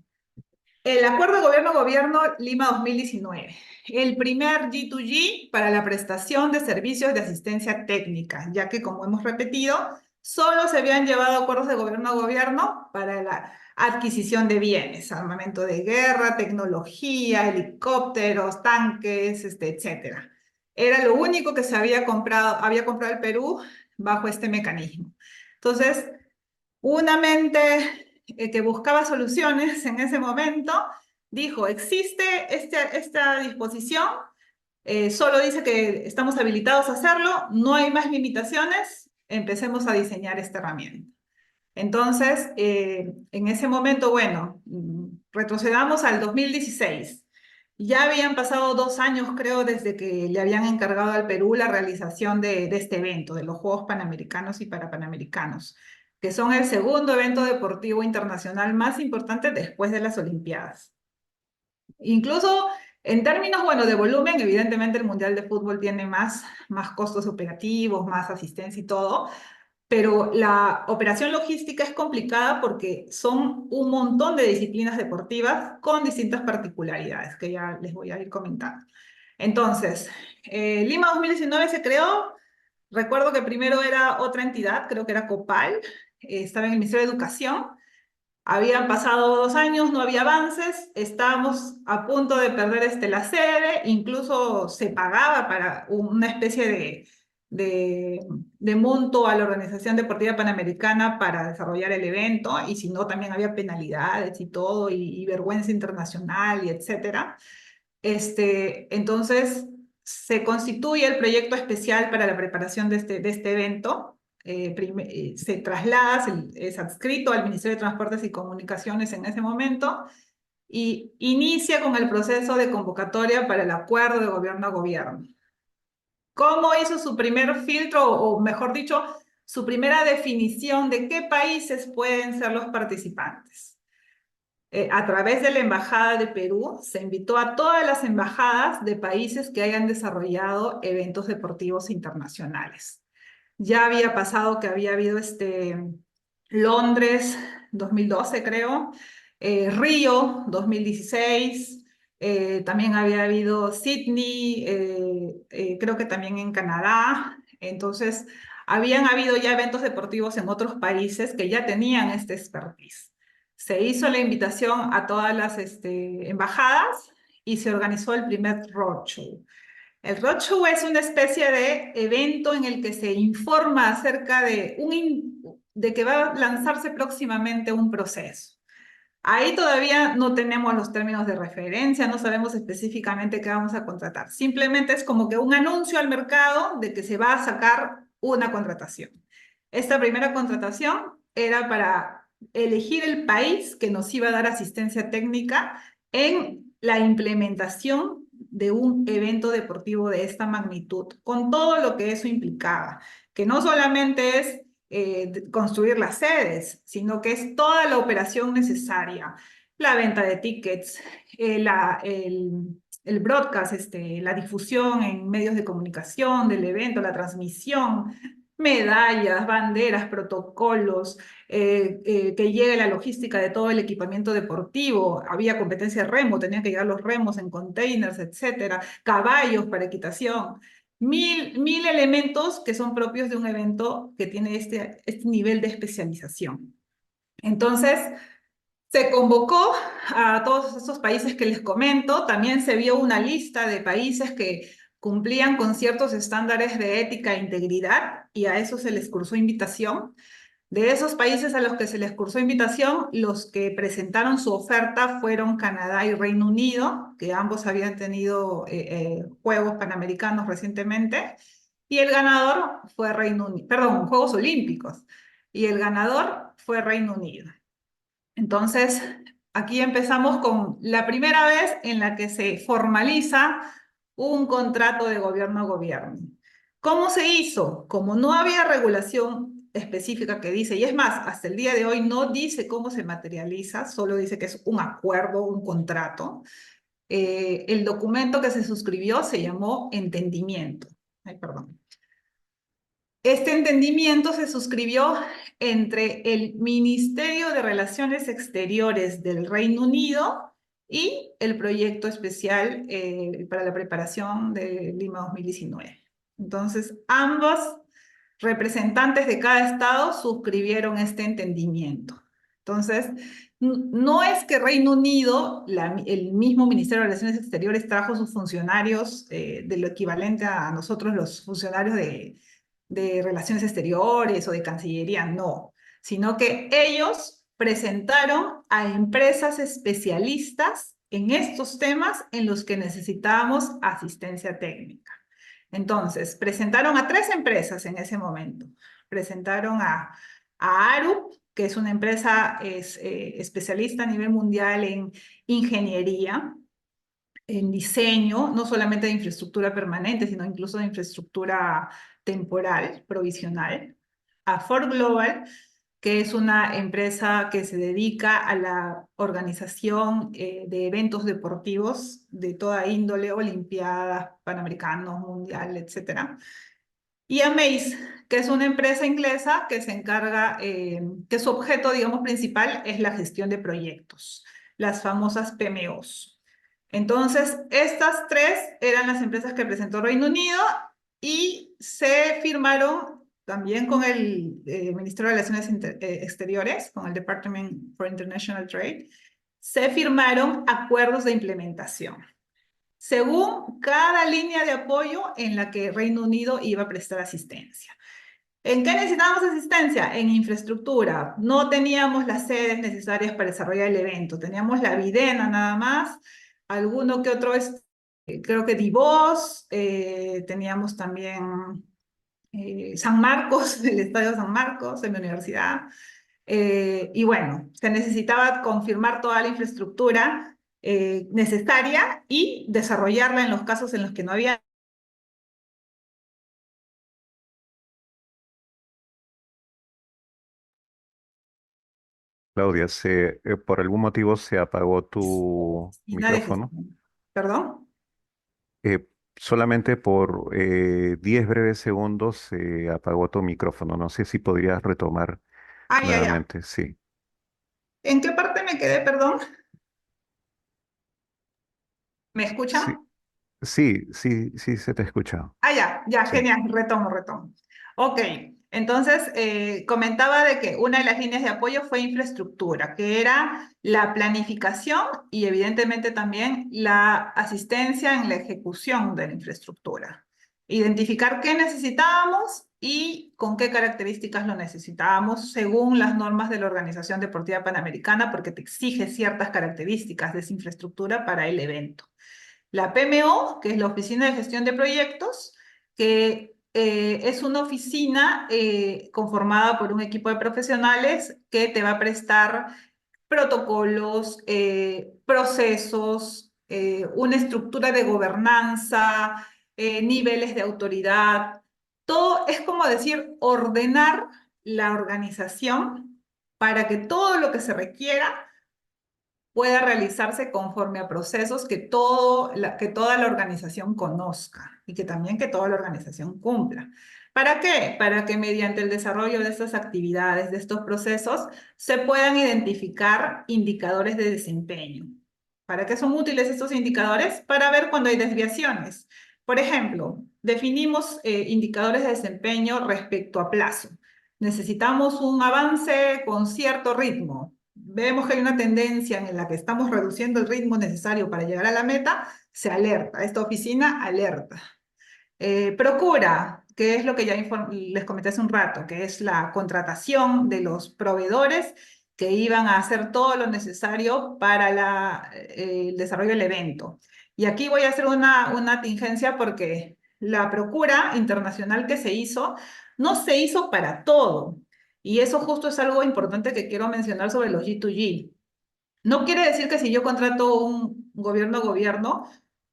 el Acuerdo de Gobierno-Gobierno Lima 2019, el primer G2G para la prestación de servicios de asistencia técnica, ya que, como hemos repetido, solo se habían llevado acuerdos de gobierno a gobierno para la adquisición de bienes, armamento de guerra, tecnología, helicópteros, tanques, etcétera. Era lo único que se había comprado el Perú bajo este mecanismo. Entonces, una mente que buscaba soluciones en ese momento dijo, existe esta disposición, solo dice que estamos habilitados a hacerlo, no hay más limitaciones, empecemos a diseñar esta herramienta. Entonces, en ese momento, bueno, retrocedamos al 2016. Ya habían pasado 2 años, creo, desde que le habían encargado al Perú la realización de este evento, de los Juegos Panamericanos y Parapanamericanos, que son el segundo evento deportivo internacional más importante después de las Olimpiadas. Incluso en términos, bueno, de volumen, evidentemente el Mundial de Fútbol tiene más costos operativos, más asistencia y todo, pero la operación logística es complicada porque son un montón de disciplinas deportivas con distintas particularidades que ya les voy a ir comentando. Entonces, Lima 2019 se creó, recuerdo que primero era otra entidad, creo que era Copal, estaba en el Ministerio de Educación. Habían pasado 2 años, no había avances, estábamos a punto de perder la sede, incluso se pagaba para una especie de monto a la Organización Deportiva Panamericana para desarrollar el evento, y si no, también había penalidades y todo, y vergüenza internacional, y etcétera. Entonces, se constituye el proyecto especial para la preparación de este evento. Se traslada, es adscrito al Ministerio de Transportes y Comunicaciones en ese momento y inicia con el proceso de convocatoria para el acuerdo de gobierno a gobierno. ¿Cómo hizo su primer filtro, o mejor dicho, su primera definición de qué países pueden ser los participantes? A través de la Embajada de Perú, se invitó a todas las embajadas de países que hayan desarrollado eventos deportivos internacionales. Ya había pasado que había habido Londres 2012, creo, Río 2016, también había habido Sydney, creo que también en Canadá. Entonces, habían habido ya eventos deportivos en otros países que ya tenían este expertise. Se hizo la invitación a todas las embajadas y se organizó el primer roadshow. El roadshow es una especie de evento en el que se informa acerca de que va a lanzarse próximamente un proceso. Ahí todavía no tenemos los términos de referencia, no sabemos específicamente qué vamos a contratar. Simplemente es como que un anuncio al mercado de que se va a sacar una contratación. Esta primera contratación era para elegir el país que nos iba a dar asistencia técnica en la implementación de un evento deportivo de esta magnitud, con todo lo que eso implicaba, que no solamente es construir las sedes, sino que es toda la operación necesaria, la venta de tickets, el broadcast, la difusión en medios de comunicación del evento, la transmisión, medallas, banderas, protocolos, que llegue la logística de todo el equipamiento deportivo. Había competencia de remo, tenían que llegar los remos en containers, etcétera, caballos para equitación. Mil elementos que son propios de un evento que tiene este nivel de especialización. Entonces, se convocó a todos estos países que les comento, también se vio una lista de países que cumplían con ciertos estándares de ética e integridad y a eso se les cursó invitación. De esos países a los que se les cursó invitación, los que presentaron su oferta fueron Canadá y Reino Unido, que ambos habían tenido Juegos Panamericanos recientemente, y el ganador fue Reino Unido, perdón, Juegos Olímpicos, y el ganador fue Reino Unido. Entonces, aquí empezamos con la primera vez en la que se formaliza un contrato de gobierno a gobierno. ¿Cómo se hizo? Como no había regulación específica que dice, y es más, hasta el día de hoy no dice cómo se materializa, solo dice que es un acuerdo, un contrato. El documento que se suscribió se llamó entendimiento. Ay, perdón. Este entendimiento se suscribió entre el Ministerio de Relaciones Exteriores del Reino Unido y el proyecto especial para la preparación de Lima 2019. Entonces, ambos representantes de cada estado suscribieron este entendimiento. Entonces, no es que Reino Unido, el mismo Ministerio de Relaciones Exteriores, trajo sus funcionarios de lo equivalente a nosotros los funcionarios de Relaciones Exteriores o de Cancillería, no, sino que ellos presentaron a empresas especialistas en estos temas en los que necesitábamos asistencia técnica. Entonces, presentaron a 3 empresas en ese momento. Presentaron a Arup, que es una empresa especialista a nivel mundial en ingeniería, en diseño, no solamente de infraestructura permanente, sino incluso de infraestructura temporal, provisional. A Ford Global, que es una empresa que se dedica a la organización de eventos deportivos de toda índole, olimpiadas, panamericanos, mundial, etcétera. Y Amaze, que es una empresa inglesa que se encarga, que su objeto, digamos, principal es la gestión de proyectos, las famosas PMOs. Entonces, estas 3 eran las empresas que presentó Reino Unido y se firmaron también con el Ministerio de Relaciones Exteriores, con el Department for International Trade, se firmaron acuerdos de implementación según cada línea de apoyo en la que Reino Unido iba a prestar asistencia. ¿En qué necesitábamos asistencia? En infraestructura. No teníamos las sedes necesarias para desarrollar el evento. Teníamos la Videna nada más, alguno que otro es, creo que Divos, teníamos también San Marcos, el Estadio San Marcos en la universidad. Y bueno, se necesitaba confirmar toda la infraestructura necesaria y desarrollarla en los casos en los que no había. Claudia, por algún motivo se apagó tu Y nadie micrófono. gestionó. ¿Perdón? Solamente por 10 breves segundos se apagó tu micrófono. No sé si podrías retomar Ah, ya, ya. nuevamente. Sí, ¿En qué parte me quedé, perdón? ¿Me sí, escuchan? sí, se te escucha. Ah, ya, ya, Sí. genial, retomo. Ok, entonces comentaba de que una de las líneas de apoyo fue infraestructura, que era la planificación y evidentemente también la asistencia en la ejecución de la infraestructura. Identificar qué necesitábamos y con qué características lo necesitábamos según las normas de la Organización Deportiva Panamericana, porque te exige ciertas características de esa infraestructura para el evento. La PMO, que es la Oficina de Gestión de Proyectos, que es una oficina conformada por un equipo de profesionales que te va a prestar protocolos, procesos, una estructura de gobernanza, niveles de autoridad. Todo es como decir, ordenar la organización para que todo lo que se requiera pueda realizarse conforme a procesos que toda la organización conozca y que también que toda la organización cumpla. ¿Para qué? Para que mediante el desarrollo de estas actividades, de estos procesos, se puedan identificar indicadores de desempeño. ¿Para qué son útiles estos indicadores? Para ver cuando hay desviaciones. Por ejemplo, definimos indicadores de desempeño respecto a plazo. Necesitamos un avance con cierto ritmo. Vemos que hay una tendencia en la que estamos reduciendo el ritmo necesario para llegar a la meta, se alerta. Esta oficina alerta. Procura, que es lo que ya les comenté hace un rato, que es la contratación de los proveedores que iban a hacer todo lo necesario para el desarrollo del evento. Y aquí voy a hacer una tingencia porque la procura internacional que se hizo no se hizo para todo. Y eso justo es algo importante que quiero mencionar sobre los G2G. No quiere decir que si yo contrato un gobierno a gobierno,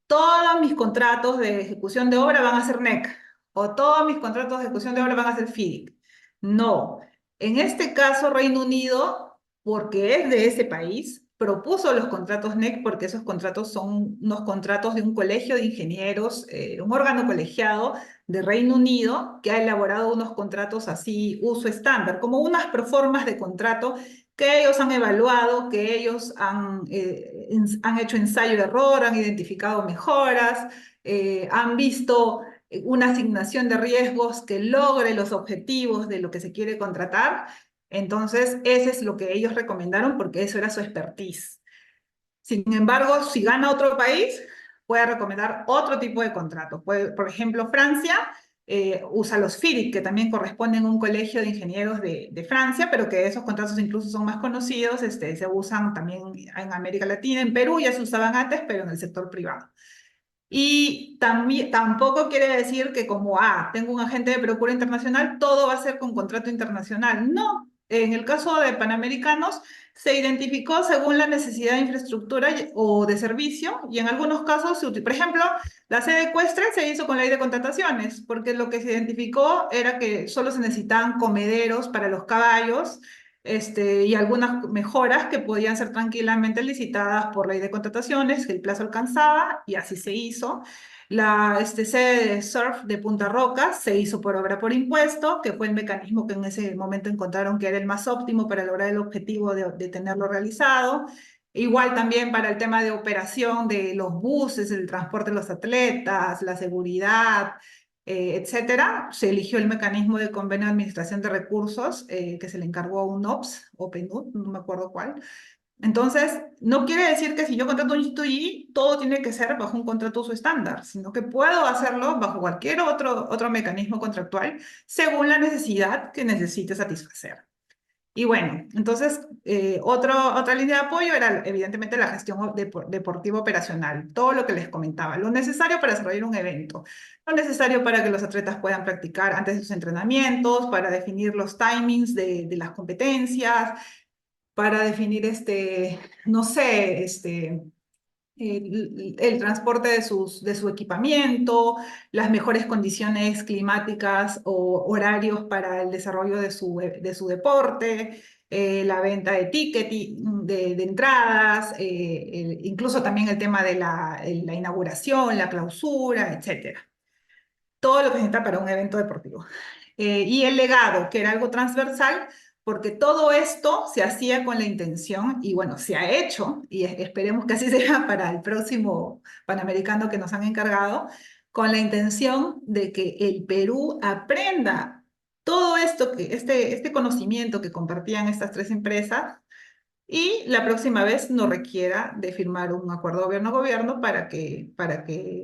todos mis contratos de ejecución de obra van a ser NEC o todos mis contratos de ejecución de obra van a ser FIDIC. No. En este caso, Reino Unido, porque es de ese país, propuso los contratos NEC porque esos contratos son unos contratos de un colegio de ingenieros, un órgano colegiado de Reino Unido que ha elaborado unos contratos así, uso estándar, como unas proformas de contrato que ellos han evaluado, que ellos han hecho ensayo de error, han identificado mejoras, han visto una asignación de riesgos que logre los objetivos de lo que se quiere contratar. Entonces, ese es lo que ellos recomendaron porque eso era su expertise. Sin embargo, si gana otro país, puede recomendar otro tipo de contrato. Por ejemplo, Francia usa los FIDIC, que también corresponden a un colegio de ingenieros de Francia, pero que esos contratos incluso son más conocidos, se usan también en América Latina, en Perú ya se usaban antes, pero en el sector privado. Y también, tampoco quiere decir que como, tengo un agente de procura internacional, todo va a ser con contrato internacional. No, en el caso de Panamericanos, se identificó según la necesidad de infraestructura o de servicio, y en algunos casos, por ejemplo, la sede ecuestre se hizo con ley de contrataciones, porque lo que se identificó era que solo se necesitaban comederos para los caballos, y algunas mejoras que podían ser tranquilamente licitadas por ley de contrataciones, que el plazo alcanzaba, y así se hizo. La sede de surf de Punta Rocas se hizo por obra por impuesto, que fue el mecanismo que en ese momento encontraron que era el más óptimo para lograr el objetivo de tenerlo realizado. Igual también para el tema de operación de los buses, el transporte de los atletas, la seguridad, etcétera, se eligió el mecanismo de convenio de administración de recursos que se le encargó a un OPS o PNUD, no me acuerdo cuál. Entonces, no quiere decir que si yo contrato un G2G, todo tiene que ser bajo un contrato uso estándar, sino que puedo hacerlo bajo cualquier otro mecanismo contractual según la necesidad que necesite satisfacer. Y bueno, entonces, otra línea de apoyo era evidentemente la gestión deportiva operacional, todo lo que les comentaba, lo necesario para desarrollar un evento, lo necesario para que los atletas puedan practicar antes de sus entrenamientos, para definir los timings de las competencias, para definir no sé, el transporte de su equipamiento, las mejores condiciones climáticas o horarios para el desarrollo de su deporte, la venta de ticketing, de entradas, incluso también el tema de la inauguración, la clausura, etcétera. Todo lo que se necesita para un evento deportivo. Y el legado, que era algo transversal, porque todo esto se hacía con la intención, y bueno, se ha hecho, y esperemos que así sea para el próximo Panamericano que nos han encargado, con la intención de que el Perú aprenda todo esto, este conocimiento que compartían estas tres empresas, y la próxima vez no requiera de firmar un acuerdo gobierno-gobierno para que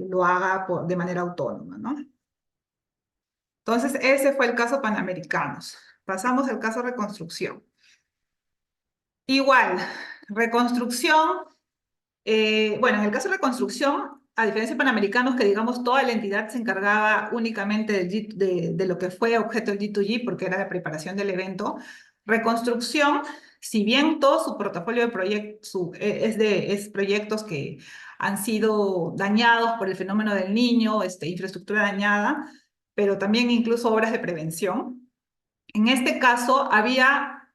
lo haga de manera autónoma, ¿no? Entonces, ese fue el caso Panamericanos. Pasamos al caso Reconstrucción. Igual, Reconstrucción, bueno, en el caso de Reconstrucción, a diferencia de Panamericanos, que digamos toda la entidad se encargaba únicamente de lo que fue objeto del G2G, porque era la preparación del evento, Reconstrucción, si bien todo su portafolio de proyectos es proyectos que han sido dañados por el fenómeno del Niño, infraestructura dañada, pero también incluso obras de prevención. En este caso había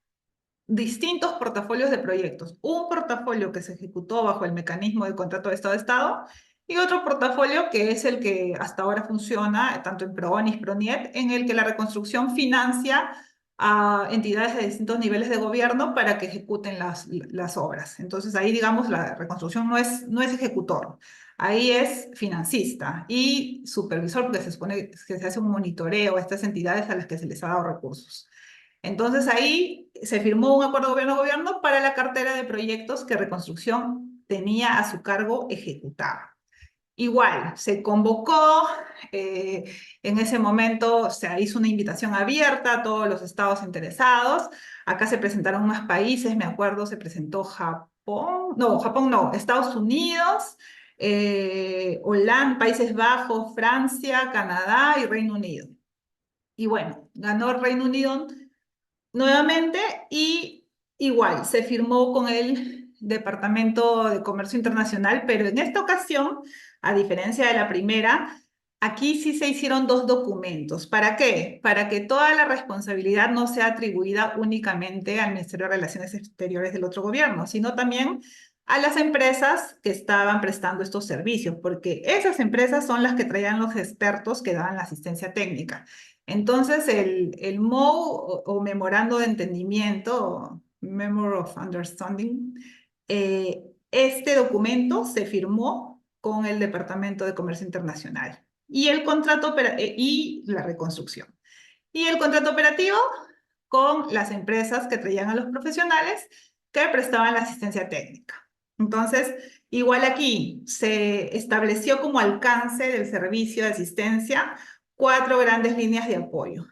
distintos portafolios de proyectos. Un portafolio que se ejecutó bajo el mecanismo de contrato de Estado a Estado y otro portafolio que es el que hasta ahora funciona, tanto en PROONIS, PRONIET, en el que la reconstrucción financia a entidades de distintos niveles de gobierno para que ejecuten las obras. Entonces ahí, digamos, la reconstrucción no es ejecutor, ahí es financista y supervisor, porque se supone que se hace un monitoreo a estas entidades a las que se les ha dado recursos. Entonces ahí se firmó un acuerdo gobierno-gobierno para la cartera de proyectos que Reconstrucción tenía a su cargo ejecutar. Igual, se convocó, en ese momento se hizo una invitación abierta a todos los estados interesados. Acá se presentaron más países, me acuerdo, se presentó Japón no, Estados Unidos, Holanda, Países Bajos, Francia, Canadá y Reino Unido. Y bueno, ganó el Reino Unido nuevamente y igual se firmó con el Departamento de Comercio Internacional, pero en esta ocasión, a diferencia de la primera, aquí sí se hicieron dos documentos. ¿Para qué? Para que toda la responsabilidad no sea atribuida únicamente al Ministerio de Relaciones Exteriores del otro gobierno, sino también a las empresas que estaban prestando estos servicios, porque esas empresas son las que traían los expertos que daban la asistencia técnica. Entonces, el MOU o Memorando de Entendimiento, Memor of Understanding, este documento se firmó con el Departamento de Comercio Internacional y el contrato y la reconstrucción. Y el contrato operativo con las empresas que traían a los profesionales que prestaban la asistencia técnica. Entonces, igual aquí se estableció como alcance del servicio de asistencia cuatro grandes líneas de apoyo.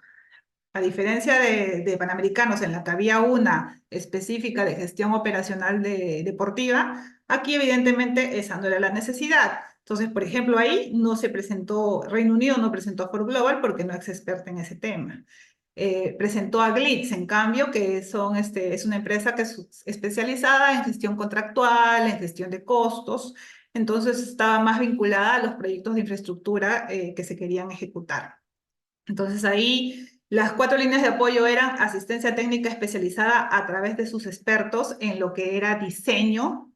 A diferencia de Panamericanos, en la que había una específica de gestión operacional deportiva, aquí evidentemente esa no era la necesidad. Entonces, por ejemplo, ahí no se presentó, Reino Unido no presentó a For Global porque no es experta en ese tema. Presentó a Glitz, en cambio, que es una empresa que es especializada en gestión contractual, en gestión de costos, entonces estaba más vinculada a los proyectos de infraestructura que se querían ejecutar. Entonces ahí las cuatro líneas de apoyo eran asistencia técnica especializada a través de sus expertos en lo que era diseño.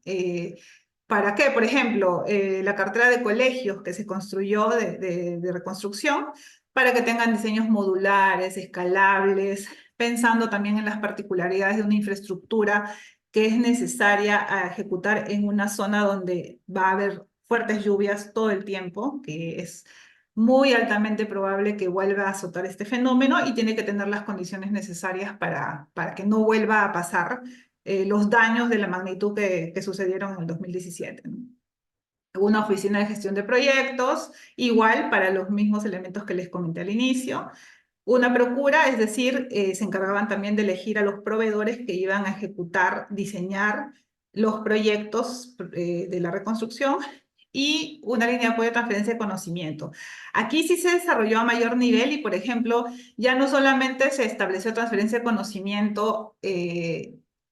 ¿Para qué? Por ejemplo, la cartera de colegios que se construyó de reconstrucción para que tengan diseños modulares, escalables, pensando también en las particularidades de una infraestructura que es necesaria a ejecutar en una zona donde va a haber fuertes lluvias todo el tiempo, que es muy altamente probable que vuelva a azotar este fenómeno y tiene que tener las condiciones necesarias para que no vuelva a pasar los daños de la magnitud que sucedieron en el 2017, ¿no? Una oficina de gestión de proyectos, igual para los mismos elementos que les comenté al inicio. Una procura, es decir, se encargaban también de elegir a los proveedores que iban a ejecutar, diseñar los proyectos de la reconstrucción y una línea de apoyo a transferencia de conocimiento. Aquí sí se desarrolló a mayor nivel y, por ejemplo, ya no solamente se estableció transferencia de conocimiento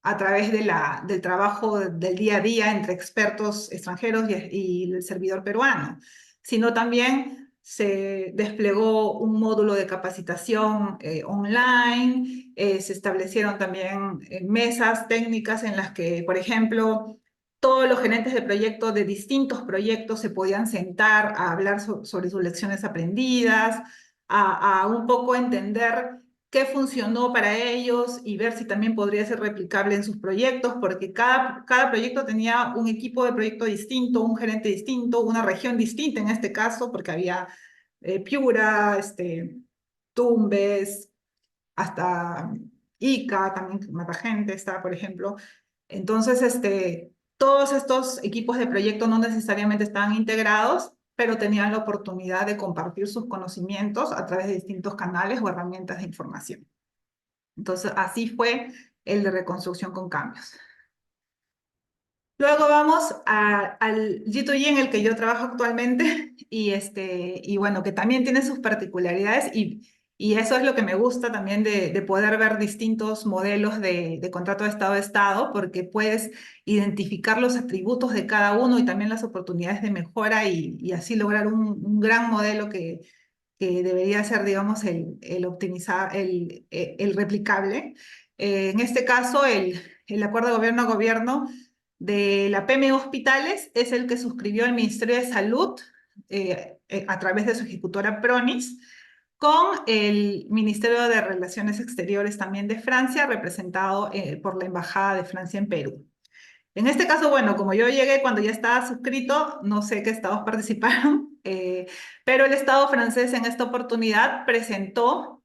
a través del trabajo del día a día entre expertos extranjeros y el servidor peruano, sino también se desplegó un módulo de capacitación online, se establecieron también mesas técnicas en las que, por ejemplo, todos los gerentes de proyectos de distintos proyectos se podían sentar a hablar sobre sus lecciones aprendidas, a un poco entender qué funcionó para ellos y ver si también podría ser replicable en sus proyectos, porque cada proyecto tenía un equipo de proyecto distinto, un gerente distinto, una región distinta en este caso, porque había Piura, Tumbes, hasta Ica, también Matagente está, por ejemplo. Entonces, todos estos equipos de proyecto no necesariamente estaban integrados, pero tenían la oportunidad de compartir sus conocimientos a través de distintos canales o herramientas de información. Entonces, así fue el de reconstrucción con cambios. Luego vamos al G2G en el que yo trabajo actualmente y bueno, que también tiene sus particularidades y eso es lo que me gusta también de poder ver distintos modelos de contrato de Estado a Estado, porque puedes identificar los atributos de cada uno y también las oportunidades de mejora y así lograr un gran modelo que debería ser, digamos, el optimizar, el replicable. En este caso, el acuerdo gobierno a gobierno de la PME Hospitales es el que suscribió el Ministerio de Salud a través de su ejecutora Pronis, con el Ministerio de Relaciones Exteriores también de Francia, representado por la Embajada de Francia en Perú. En este caso, bueno, como yo llegué cuando ya estaba suscrito, no sé qué estados participaron, pero el Estado francés en esta oportunidad presentó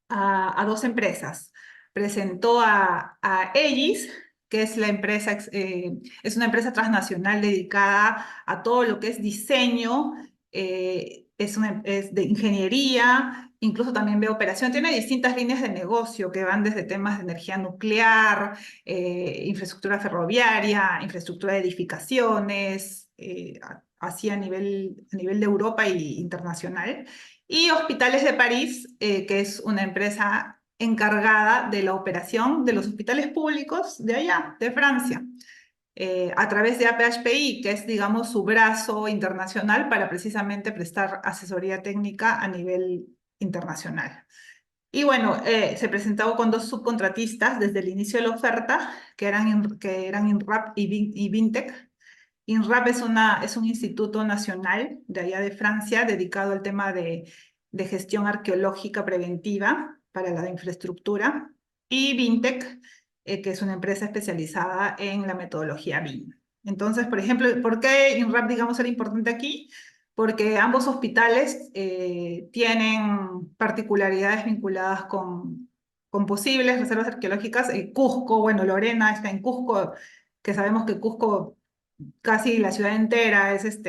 a dos empresas. Presentó a Egis, que es la empresa, es una empresa transnacional dedicada a todo lo que es diseño, es de ingeniería, incluso también ve operación. Tiene distintas líneas de negocio que van desde temas de energía nuclear, infraestructura ferroviaria, infraestructura de edificaciones, así a nivel de Europa e internacional. Y Hospitales de París, que es una empresa encargada de la operación de los hospitales públicos de allá, de Francia, a través de APHPI, que es, digamos, su brazo internacional para precisamente prestar asesoría técnica a nivel internacional. Y bueno, se presentó con dos subcontratistas desde el inicio de la oferta, que eran INRAP y Vintec. INRAP es un instituto nacional de allá de Francia dedicado al tema de gestión arqueológica preventiva para la infraestructura. Y Vintec, que es una empresa especializada en la metodología BIM. Entonces, por ejemplo, ¿por qué INRAP, digamos, era importante aquí? Porque ambos hospitales tienen particularidades vinculadas con posibles reservas arqueológicas. Cusco, bueno, Lorena está en Cusco, que sabemos que Cusco casi la ciudad entera es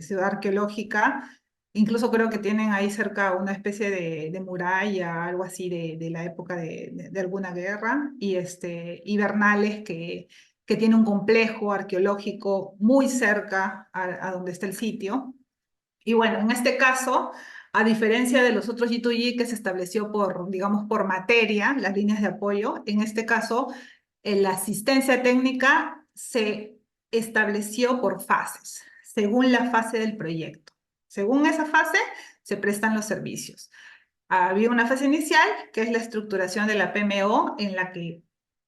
ciudad arqueológica. Incluso creo que tienen ahí cerca una especie de muralla, algo así de la época de alguna guerra, y Bernales, que tiene un complejo arqueológico muy cerca a donde está el sitio. Y bueno, en este caso, a diferencia de los otros G2G que se estableció por, digamos, por materia, las líneas de apoyo, en este caso, la asistencia técnica se estableció por fases, según la fase del proyecto. Según esa fase, se prestan los servicios. Había una fase inicial, que es la estructuración de la PMO, en la que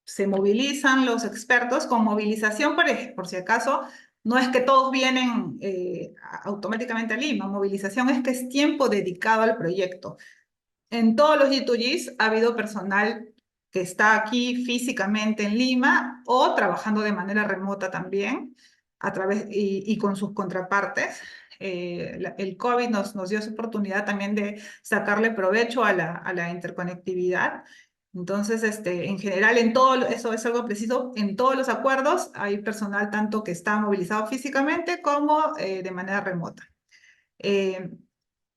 se movilizan los expertos con movilización, por si acaso, no es que todos vienen automáticamente a Lima. Movilización es que es tiempo dedicado al proyecto. En todos los G2Gs ha habido personal que está aquí físicamente en Lima o trabajando de manera remota también y con sus contrapartes. El COVID nos dio esa oportunidad también de sacarle provecho a la interconectividad. Entonces, en general, en todo, eso es algo preciso, en todos los acuerdos hay personal tanto que está movilizado físicamente como de manera remota. Eh,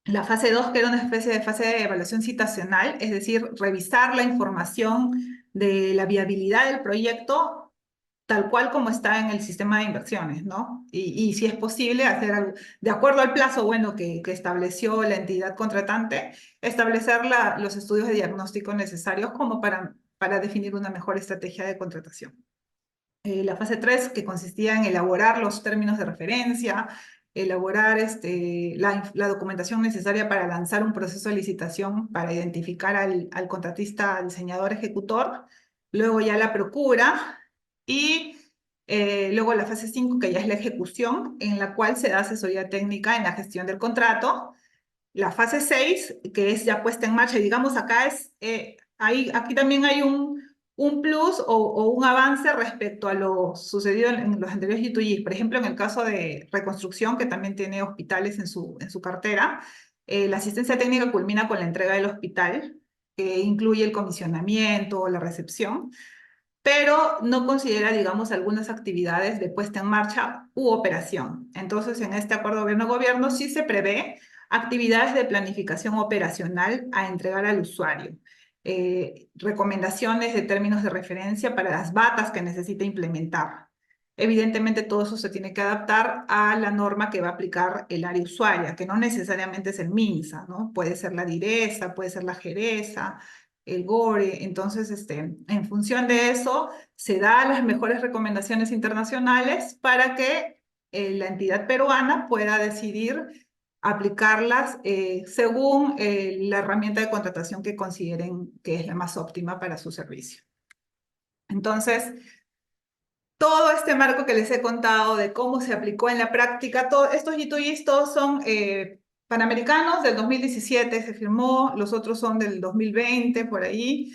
la fase 2, que era una especie de fase de evaluación citacional, es decir, revisar la información de la viabilidad del proyecto tal cual como está en el sistema de inversiones, ¿no? Y si es posible, hacer algo, de acuerdo al plazo, bueno, que estableció la entidad contratante, establecer los estudios de diagnóstico necesarios como para definir una mejor estrategia de contratación. La fase 3, que consistía en elaborar los términos de referencia, elaborar la documentación necesaria para lanzar un proceso de licitación para identificar al contratista, diseñador, ejecutor, luego ya la procura y luego la fase 5, que ya es la ejecución, en la cual se da asesoría técnica en la gestión del contrato. La fase 6, que es ya puesta en marcha, y digamos acá aquí también hay un plus o un avance respecto a lo sucedido en los anteriores G2G. Por ejemplo, en el caso de reconstrucción, que también tiene hospitales en su cartera, la asistencia técnica culmina con la entrega del hospital, que incluye el comisionamiento o la recepción, pero no considera, digamos, algunas actividades de puesta en marcha u operación. Entonces, en este acuerdo gobierno-gobierno sí se prevé actividades de planificación operacional a entregar al usuario, recomendaciones de términos de referencia para las batas que necesita implementar. Evidentemente, todo eso se tiene que adaptar a la norma que va a aplicar el área usuaria, que no necesariamente es el MINSA, ¿no? Puede ser la DIRESA, puede ser la JERESA, el GORE. Entonces, en función de eso, se dan las mejores recomendaciones internacionales para que la entidad peruana pueda decidir aplicarlas según la herramienta de contratación que consideren que es la más óptima para su servicio. Entonces, todo este marco que les he contado de cómo se aplicó en la práctica, todos estos G2Gs todos son panamericanos, del 2017 se firmó, los otros son del 2020, por ahí.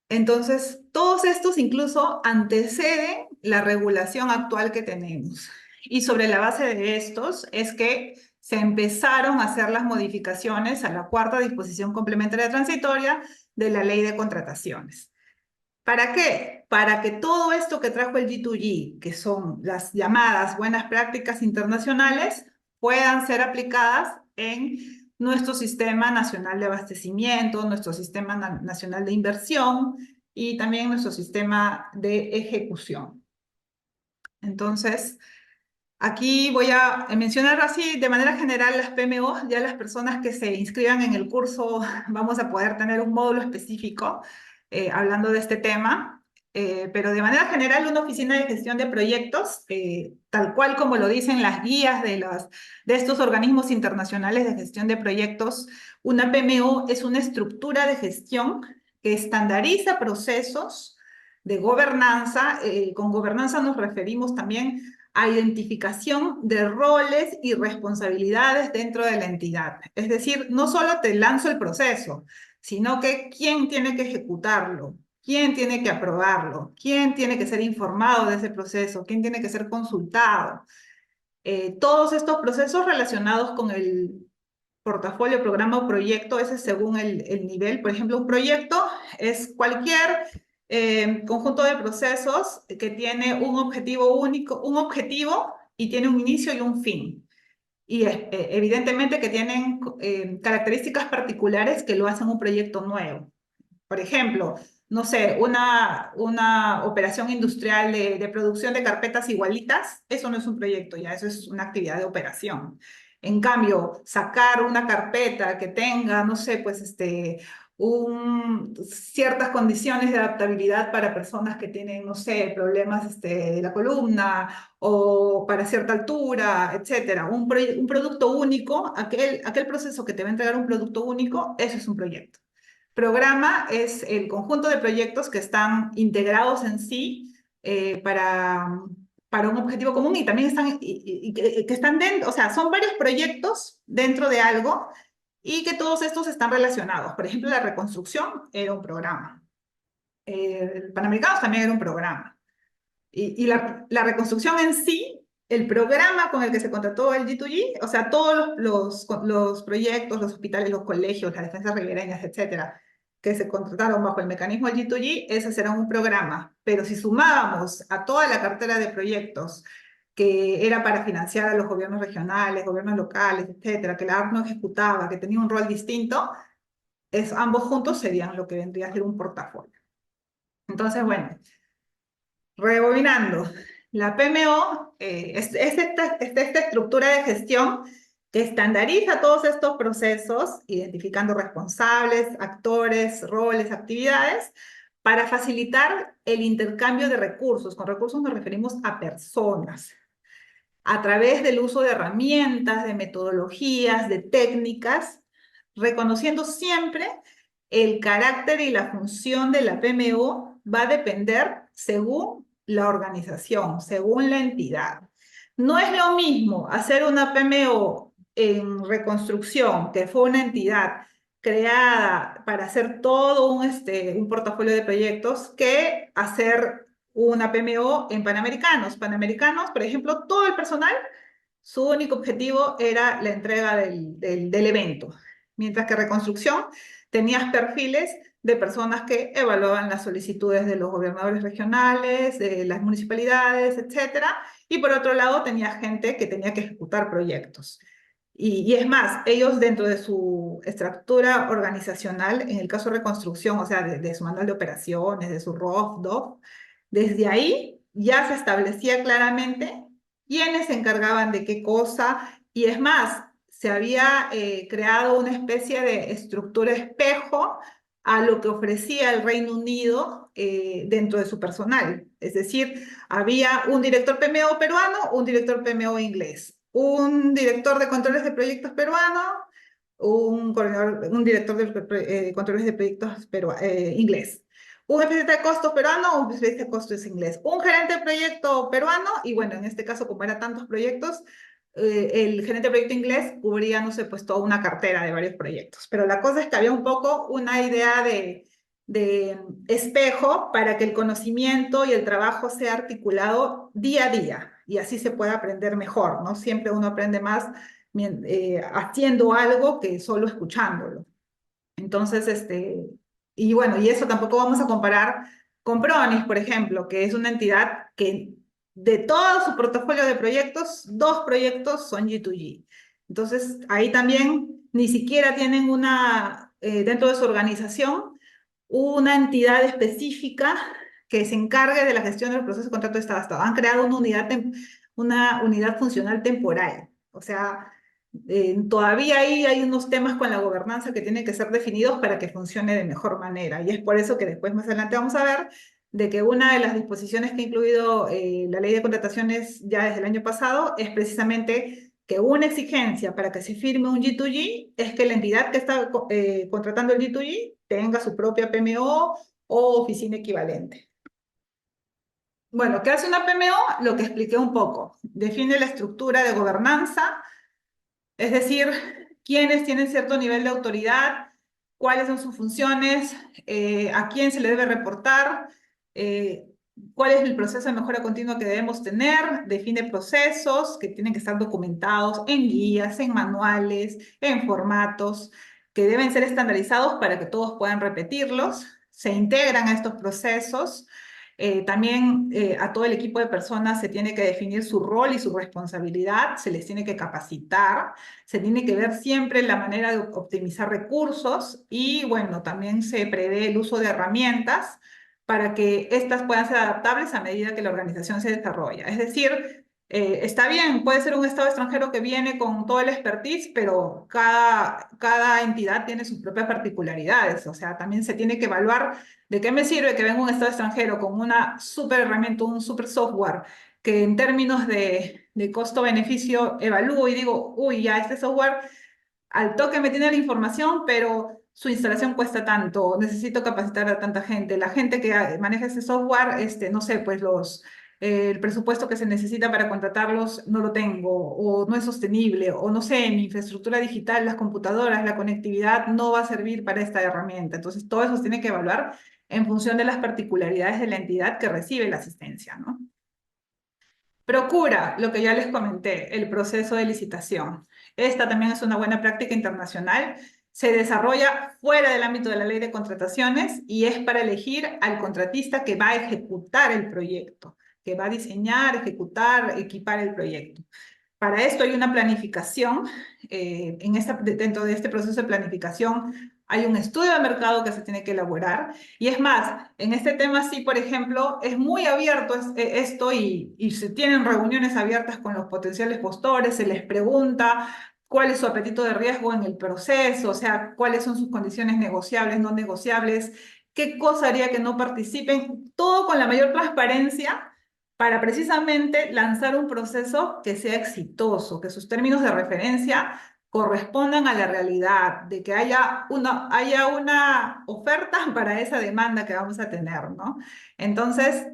Entonces, todos estos incluso anteceden la regulación actual que tenemos. Y sobre la base de estos es que se empezaron a hacer las modificaciones a la cuarta disposición complementaria transitoria de la ley de contrataciones. ¿Para qué? Para que todo esto que trajo el G2G, que son las llamadas buenas prácticas internacionales, puedan ser aplicadas en nuestro sistema nacional de abastecimiento, nuestro sistema nacional de inversión y también nuestro sistema de ejecución. Entonces, aquí voy a mencionar así de manera general las PMO. Ya las personas que se inscriban en el curso vamos a poder tener un módulo específico hablando de este tema. Pero de manera general, una oficina de gestión de proyectos, tal cual como lo dicen las guías de estos organismos internacionales de gestión de proyectos, una PMO es una estructura de gestión que estandariza procesos de gobernanza. Con gobernanza nos referimos también a identificación de roles y responsabilidades dentro de la entidad. Es decir, no solo te lanzo el proceso, sino que quién tiene que ejecutarlo, quién tiene que aprobarlo, quién tiene que ser informado de ese proceso, quién tiene que ser consultado. Todos estos procesos relacionados con el portafolio, programa o proyecto, ese es según el nivel. Por ejemplo, un proyecto es cualquier conjunto de procesos que tiene un objetivo único, un objetivo y tiene un inicio y un fin. Y evidentemente que tienen características particulares que lo hacen un proyecto nuevo. Por ejemplo, no sé, una operación industrial de producción de carpetas igualitas, eso no es un proyecto ya, eso es una actividad de operación. En cambio, sacar una carpeta que tenga, no sé, pues ciertas condiciones de adaptabilidad para personas que tienen, no sé, problemas de la columna o para cierta altura, etcétera. Un producto único, aquel proceso que te va a entregar un producto único, eso es un proyecto. Programa es el conjunto de proyectos que están integrados en sí para un objetivo común y también están, y que están dentro, o sea, son varios proyectos dentro de algo y que todos estos están relacionados. Por ejemplo, la reconstrucción era un programa. El Panamericanos también era un programa. Y la reconstrucción en sí, el programa con el que se contrató el G2G, o sea, todos los proyectos, los hospitales, los colegios, las defensas ribereñas, etcétera, que se contrataron bajo el mecanismo del G2G, ese será un programa. Pero si sumábamos a toda la cartera de proyectos que era para financiar a los gobiernos regionales, gobiernos locales, etcétera, que la ARC no ejecutaba, que tenía un rol distinto, ambos juntos serían lo que vendría a ser un portafolio. Entonces, bueno, rebobinando, la PMO es esta estructura de gestión que estandariza todos estos procesos, identificando responsables, actores, roles, actividades, para facilitar el intercambio de recursos. Con recursos nos referimos a personas, a través del uso de herramientas, de metodologías, de técnicas, reconociendo siempre el carácter y la función de la PMO va a depender según la organización, según la entidad. No es lo mismo hacer una PMO en reconstrucción, que fue una entidad creada para hacer todo un portafolio de proyectos, que hacer una PMO en Panamericanos. Panamericanos, por ejemplo, todo el personal, su único objetivo era la entrega del evento, mientras que reconstrucción tenías perfiles de personas que evaluaban las solicitudes de los gobernadores regionales, de las municipalidades, etcétera, y por otro lado tenías gente que tenía que ejecutar proyectos. Y es más, ellos dentro de su estructura organizacional, en el caso de reconstrucción, o sea, de su manual de operaciones, de su ROF, DOF, desde ahí ya se establecía claramente quiénes se encargaban de qué cosa, y es más, se había creado una especie de estructura espejo a lo que ofrecía el Reino Unido dentro de su personal. Es decir, había un director PMO peruano, un director PMO inglés, un director de controles de proyectos peruano, un director de controles de proyectos inglés, un especialista de costos peruano o un especialista de costos inglés, un gerente de proyecto peruano, y bueno, en este caso, como eran tantos proyectos, el gerente de proyecto inglés cubría, no sé, pues toda una cartera de varios proyectos. Pero la cosa es que había un poco una idea de espejo para que el conocimiento y el trabajo sea articulado día a día y así se pueda aprender mejor, ¿no? Siempre uno aprende más haciendo algo que solo escuchándolo. Entonces, y bueno, y eso tampoco vamos a comparar con Pronis, por ejemplo, que es una entidad que de todo su portafolio de proyectos, dos proyectos son G2G. Entonces, ahí también ni siquiera tienen dentro de su organización, una entidad específica que se encargue de la gestión del proceso de contrato de Estado a Estado. Han creado una unidad funcional temporal. O sea, todavía ahí hay unos temas con la gobernanza que tienen que ser definidos para que funcione de mejor manera. Y es por eso que después más adelante vamos a ver de que una de las disposiciones que ha incluido la ley de contrataciones ya desde el año pasado es precisamente que una exigencia para que se firme un G2G es que la entidad que está contratando el G2G tenga su propia PMO o oficina equivalente. Bueno, ¿qué hace una PMO? Lo que expliqué un poco. Define la estructura de gobernanza, es decir, quiénes tienen cierto nivel de autoridad, cuáles son sus funciones, a quién se le debe reportar, eh, cuál es el proceso de mejora continua que debemos tener, define procesos que tienen que estar documentados en guías, en manuales, en formatos, que deben ser estandarizados para que todos puedan repetirlos, se integran a estos procesos. También a todo el equipo de personas se tiene que definir su rol y su responsabilidad, se les tiene que capacitar, se tiene que ver siempre la manera de optimizar recursos y bueno, también se prevé el uso de herramientas para que éstas puedan ser adaptables a medida que la organización se desarrolla. Es decir, está bien, puede ser un Estado extranjero que viene con todo el expertise, pero cada entidad tiene sus propias particularidades, o sea, también se tiene que evaluar de qué me sirve que venga un Estado extranjero con una super herramienta, un super software que en términos de costo-beneficio evalúo y digo, uy, ya este software al toque me tiene la información, pero su instalación cuesta tanto, necesito capacitar a tanta gente. La gente que maneja ese software, no sé, pues el presupuesto que se necesita para contratarlos no lo tengo, o no es sostenible, o no sé, mi infraestructura digital, las computadoras, la conectividad no va a servir para esta herramienta. Entonces, todo eso se tiene que evaluar en función de las particularidades de la entidad que recibe la asistencia, ¿no? Procura, lo que ya les comenté, el proceso de licitación. Esta también es una buena práctica internacional. Se desarrolla fuera del ámbito de la ley de contrataciones y es para elegir al contratista que va a ejecutar el proyecto, que va a diseñar, ejecutar, equipar el proyecto. Para esto hay una planificación. Dentro de este proceso de planificación hay un estudio de mercado que se tiene que elaborar. Y es más, en este tema sí, por ejemplo, es muy abierto esto y se tienen reuniones abiertas con los potenciales postores, se les pregunta cuál es su apetito de riesgo en el proceso, o sea, cuáles son sus condiciones negociables, no negociables, qué cosa haría que no participen, todo con la mayor transparencia para precisamente lanzar un proceso que sea exitoso, que sus términos de referencia correspondan a la realidad, de que haya una oferta para esa demanda que vamos a tener, ¿no? Entonces,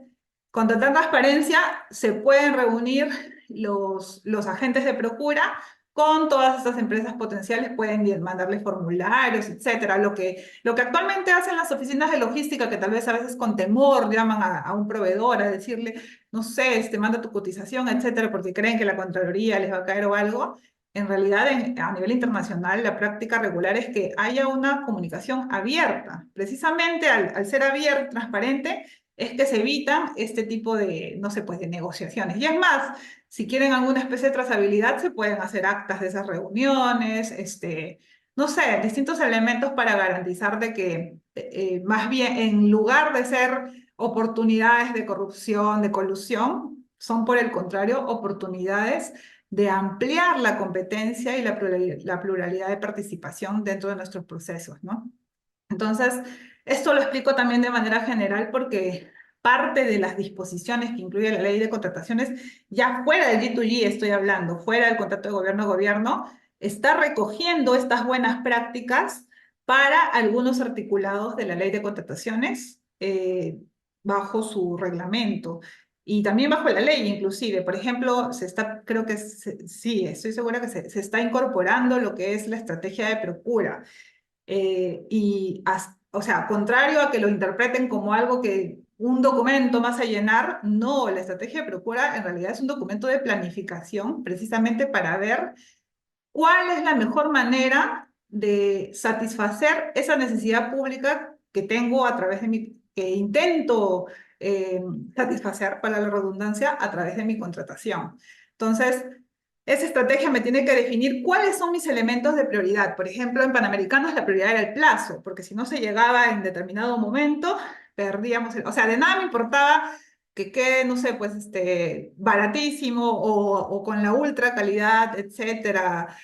con total transparencia se pueden reunir los agentes de procura con todas estas empresas potenciales, pueden mandarle formularios, etcétera. Lo que actualmente hacen las oficinas de logística, que tal vez a veces con temor llaman a un proveedor a decirle, no sé, manda tu cotización, etcétera, porque creen que la Contraloría les va a caer o algo. En realidad, a nivel internacional, la práctica regular es que haya una comunicación abierta. Precisamente al ser abierto, transparente, es que se evitan este tipo de, no sé, pues de negociaciones. Y es más, si quieren alguna especie de trazabilidad, se pueden hacer actas de esas reuniones, no sé, distintos elementos para garantizar de que más bien en lugar de ser oportunidades de corrupción, de colusión, son por el contrario oportunidades de ampliar la competencia y la pluralidad de participación dentro de nuestros procesos, ¿no? Entonces, esto lo explico también de manera general porque parte de las disposiciones que incluye la ley de contrataciones, ya fuera del G2G estoy hablando, fuera del contrato de gobierno a gobierno, está recogiendo estas buenas prácticas para algunos articulados de la ley de contrataciones eh, bajo su reglamento y también bajo la ley inclusive. Por ejemplo, creo que sí, estoy segura que se está incorporando lo que es la estrategia de procura. O sea, contrario a que lo interpreten como algo que un documento más a llenar, no, la estrategia de procura en realidad es un documento de planificación precisamente para ver cuál es la mejor manera de satisfacer esa necesidad pública que tengo a través de que intento eh, satisfacer, para la redundancia, a través de mi contratación. Entonces, esa estrategia me tiene que definir cuáles son mis elementos de prioridad. Por ejemplo, en Panamericanos la prioridad era el plazo, porque si no se llegaba en determinado momento, perdíamos o sea, de nada me importaba que quede, no sé, pues baratísimo o con la ultra calidad, etcétera,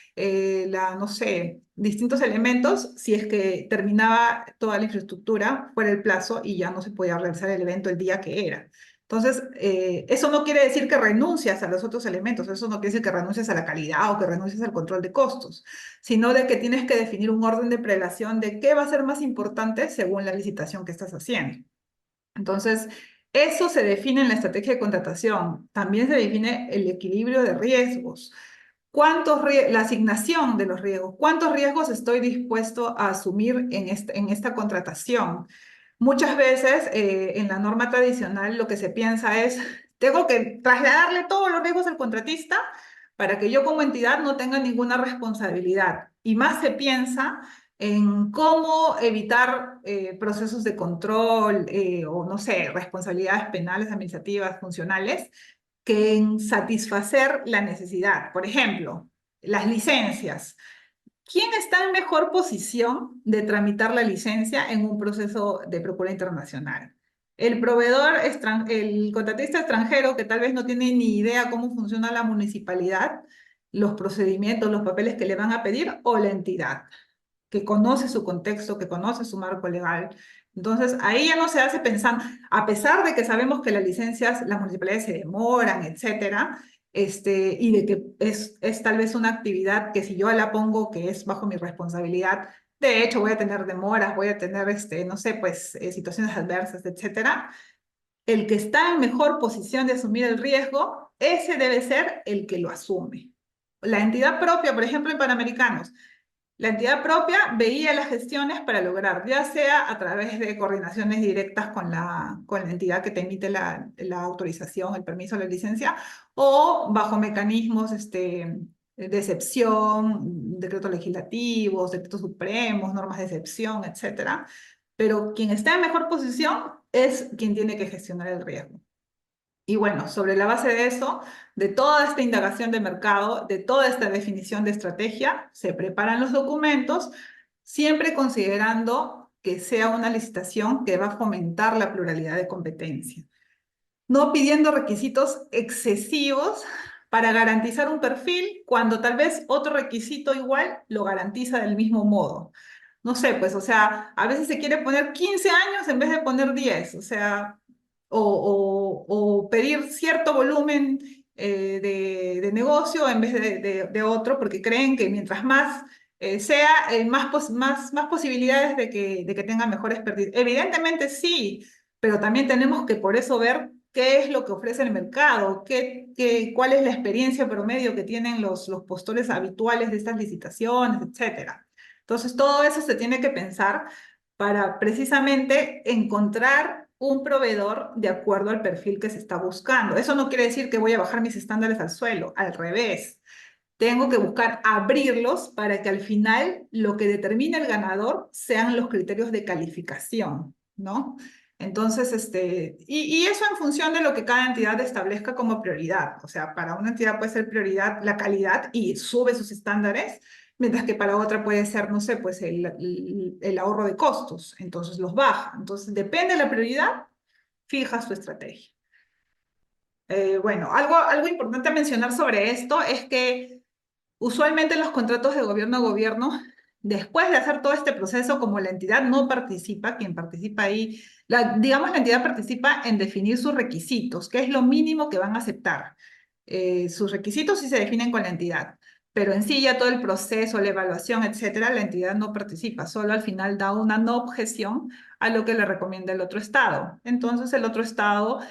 no sé, distintos elementos, si es que terminaba toda la infraestructura fuera el plazo y ya no se podía realizar el evento el día que era. Entonces, eso no quiere decir que renuncias a los otros elementos, eso no quiere decir que renuncias a la calidad o que renuncias al control de costos, sino de que tienes que definir un orden de prelación de qué va a ser más importante según la licitación que estás haciendo. Entonces, eso se define en la estrategia de contratación. También se define el equilibrio de riesgos. La asignación de los riesgos. ¿Cuántos riesgos estoy dispuesto a asumir en esta contratación? Muchas veces en la norma tradicional lo que se piensa es, tengo que trasladarle todos los riesgos al contratista para que yo como entidad no tenga ninguna responsabilidad. Y más se piensa en cómo evitar procesos de control o, no sé, responsabilidades penales, administrativas, funcionales, que en satisfacer la necesidad. Por ejemplo, las licencias. ¿Quién está en mejor posición de tramitar la licencia en un proceso de procura internacional? El contratista extranjero que tal vez no tiene ni idea cómo funciona la municipalidad, los procedimientos, los papeles que le van a pedir, o la entidad que conoce su contexto, que conoce su marco legal. Entonces, ahí ya no se hace pensando, a pesar de que sabemos que las licencias, las municipalidades se demoran, etcétera, y de que es tal vez una actividad que si yo la pongo, que es bajo mi responsabilidad, de hecho voy a tener demoras, voy a tener, no sé, pues situaciones adversas, etcétera. El que está en mejor posición de asumir el riesgo, ese debe ser el que lo asume. La entidad propia, por ejemplo, en Panamericanos, la entidad propia veía las gestiones para lograr, ya sea a través de coordinaciones directas con la entidad que te emite la autorización, el permiso, la licencia, o bajo mecanismos de excepción, decretos legislativos, decretos supremos, normas de excepción, etcétera. Pero quien está en mejor posición es quien tiene que gestionar el riesgo. Y bueno, sobre la base de eso, de toda esta indagación de mercado, de toda esta definición de estrategia, se preparan los documentos, siempre considerando que sea una licitación que va a fomentar la pluralidad de competencia, no pidiendo requisitos excesivos para garantizar un perfil cuando tal vez otro requisito igual lo garantiza del mismo modo. No sé, pues, o sea, a veces se quiere poner 15 años en vez de poner 10, o sea, o pedir cierto volumen de negocio en vez de otro, porque creen que mientras más sea, más posibilidades de que tenga mejor expertise. Evidentemente sí, pero también tenemos que por eso ver qué es lo que ofrece el mercado, cuál es la experiencia promedio que tienen los postores habituales de estas licitaciones, etcétera. Entonces, todo eso se tiene que pensar para precisamente encontrar un proveedor de acuerdo al perfil que se está buscando. Eso no quiere decir que voy a bajar mis estándares al suelo, al revés. Tengo que buscar abrirlos para que al final lo que determine el ganador sean los criterios de calificación, ¿no? Entonces, y eso en función de lo que cada entidad establezca como prioridad. O sea, para una entidad puede ser prioridad la calidad y sube sus estándares, mientras que para otra puede ser, no sé, pues el ahorro de costos, entonces los baja. Entonces, depende de la prioridad, fija su estrategia. Bueno, algo importante a mencionar sobre esto es que usualmente en los contratos de gobierno a gobierno, después de hacer todo este proceso, como la entidad no participa, quien participa ahí, digamos la entidad participa en definir sus requisitos, qué es lo mínimo que van a aceptar. Sus requisitos sí se definen con la entidad, pero en sí ya todo el proceso, la evaluación, etcétera, la entidad no participa, solo al final da una no objeción a lo que le recomienda el otro estado. Entonces el otro estado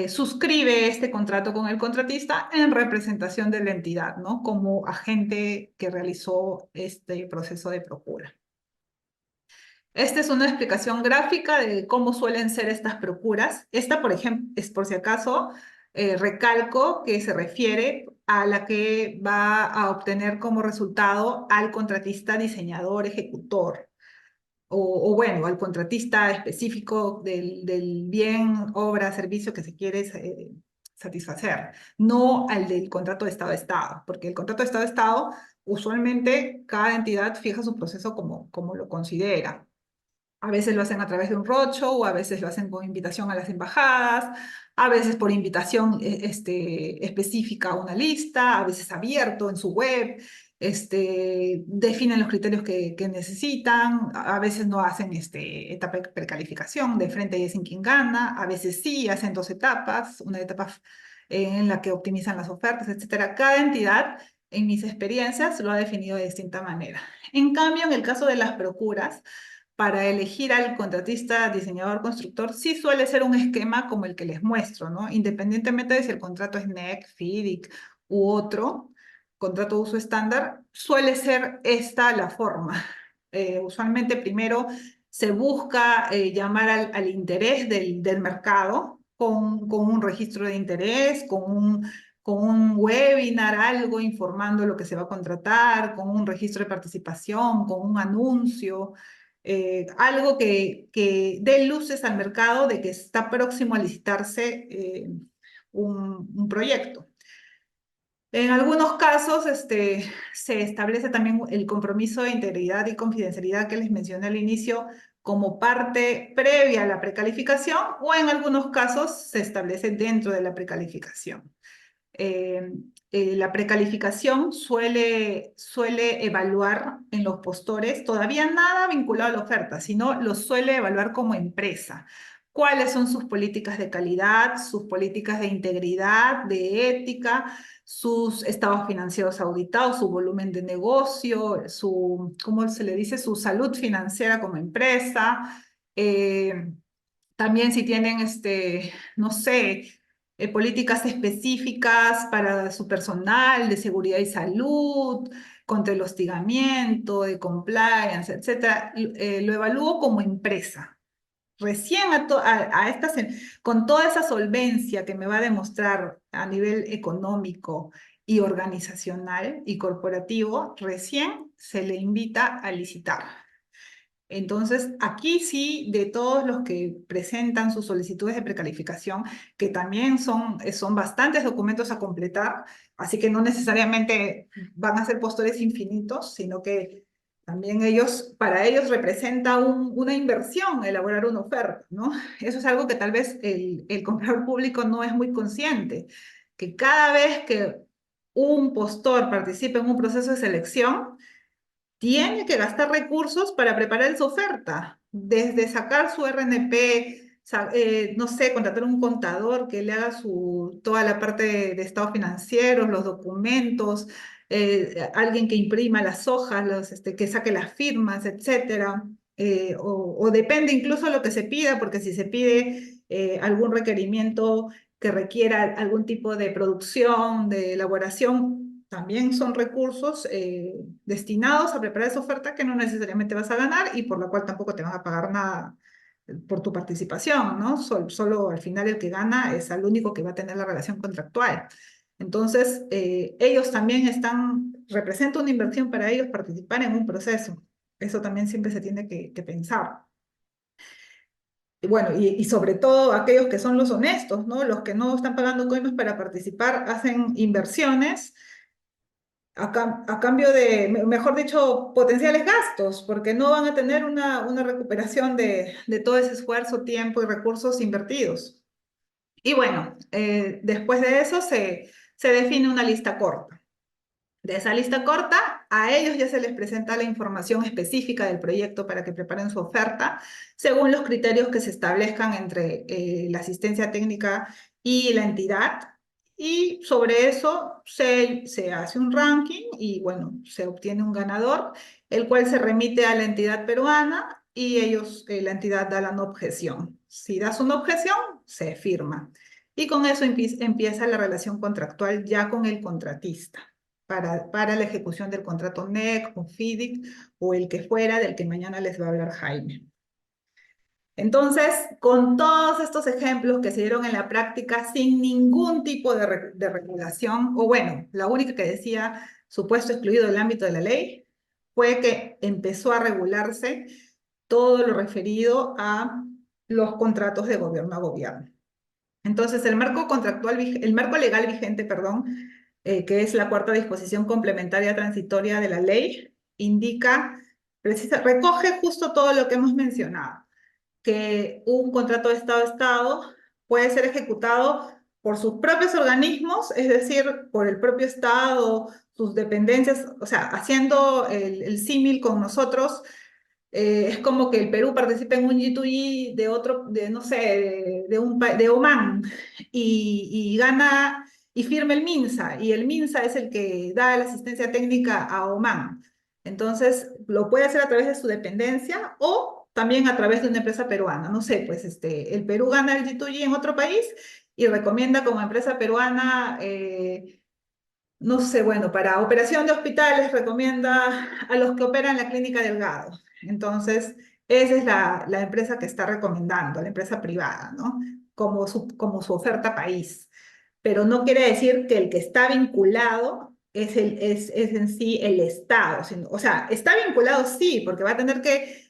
suscribe este contrato con el contratista en representación de la entidad, ¿no? Como agente que realizó este proceso de procura. Esta es una explicación gráfica de cómo suelen ser estas procuras. Esta, por ejemplo, es por si acaso, recalco que se refiere a la que va a obtener como resultado al contratista diseñador ejecutor bueno, al contratista específico del bien, obra, servicio que se quiere satisfacer, no al del contrato de Estado a Estado, porque el contrato de Estado a Estado, usualmente cada entidad fija su proceso como lo considera. A veces lo hacen a través de un roadshow, o a veces lo hacen con invitación a las embajadas, a veces por invitación específica a una lista, a veces abierto en su web, definen los criterios que necesitan, a veces no hacen etapa de precalificación, de frente y dicen quién gana, a veces sí, hacen dos etapas, una etapa en la que optimizan las ofertas, etcétera. Cada entidad, en mis experiencias, lo ha definido de distinta manera. En cambio, en el caso de las procuras, para elegir al contratista, diseñador, constructor, sí suele ser un esquema como el que les muestro, ¿no? Independientemente de si el contrato es NEC, FIDIC u otro, contrato de uso estándar, suele ser esta la forma. Usualmente primero se busca llamar al interés del mercado con un registro de interés, con un webinar, algo informando lo que se va a contratar, con un registro de participación, con un anuncio, algo que dé luces al mercado de que está próximo a licitarse un proyecto. En algunos casos se establece también el compromiso de integridad y confidencialidad que les mencioné al inicio como parte previa a la precalificación, o en algunos casos se establece dentro de la precalificación. eh, la precalificación suele evaluar en los postores todavía nada vinculado a la oferta, sino lo suele evaluar como empresa. ¿Cuáles son sus políticas de calidad, sus políticas de integridad, de ética, sus estados financieros auditados, su volumen de negocio, ¿cómo se le dice? Su salud financiera como empresa? Eh, También si tienen, no sé, políticas específicas para su personal de seguridad y salud, contra el hostigamiento, de compliance, etcétera, lo evalúo como empresa. Recién con toda esa solvencia que me va a demostrar a nivel económico y organizacional y corporativo, recién se le invita a licitar. Entonces, aquí sí, de todos los que presentan sus solicitudes de precalificación, que también son bastantes documentos a completar, así que no necesariamente van a ser postores infinitos, sino que también para ellos representa una inversión elaborar una oferta, ¿no? Eso es algo que tal vez el comprador público no es muy consciente, que cada vez que un postor participa en un proceso de selección, tiene que gastar recursos para preparar su oferta, desde sacar su RNP, no sé, contratar un contador que le haga toda la parte de estados financieros, los documentos, alguien que imprima las hojas, que saque las firmas, etcétera. O depende incluso lo que se pida, porque si se pide algún requerimiento que requiera algún tipo de producción, de elaboración, también son recursos destinados a preparar esa oferta que no necesariamente vas a ganar y por la cual tampoco te van a pagar nada por tu participación, ¿no? Solo al final el que gana es el único que va a tener la relación contractual. Entonces, ellos también representa una inversión para ellos participar en un proceso. Eso también siempre se tiene que pensar. Y bueno, y sobre todo aquellos que son los honestos, ¿no? Los que no están pagando coimas para participar, hacen inversiones a cambio de, mejor dicho, potenciales gastos, porque no van a tener una recuperación de todo ese esfuerzo, tiempo y recursos invertidos. Y bueno, después de eso se define una lista corta. De esa lista corta, a ellos ya se les presenta la información específica del proyecto para que preparen su oferta, según los criterios que se establezcan entre la asistencia técnica y la entidad. Y sobre eso se hace un ranking y bueno, se obtiene un ganador, el cual se remite a la entidad peruana y ellos, la entidad da la no objeción. Si das una objeción, se firma. Y con eso empieza la relación contractual ya con el contratista para la ejecución del contrato NEC o FIDIC o el que fuera del que mañana les va a hablar Jaime. Entonces, con todos estos ejemplos que se dieron en la práctica sin ningún tipo de regulación, o bueno, la única que decía supuesto excluido del ámbito de la ley, fue que empezó a regularse todo lo referido a los contratos de gobierno a gobierno. Entonces, el marco contractual, el marco legal vigente, perdón, que es la cuarta disposición complementaria transitoria de la ley, indica, recoge justo todo lo que hemos mencionado, que un contrato de Estado a Estado puede ser ejecutado por sus propios organismos, es decir, por el propio Estado, sus dependencias, o sea, haciendo el símil con nosotros, es como que el Perú participe en un G2G de otro, de no sé, de Oman, y gana y firma el MINSA, y el MINSA es el que da la asistencia técnica a Oman. Entonces, lo puede hacer a través de su dependencia o también a través de una empresa peruana. No sé, pues el Perú gana el G2G en otro país y recomienda como empresa peruana, no sé, bueno, para operación de hospitales recomienda a los que operan la clínica Delgado. Entonces, esa es la empresa que está recomendando, la empresa privada, ¿no? Como su oferta país. Pero no quiere decir que el que está vinculado es en sí el Estado. O sea, está vinculado sí, porque va a tener que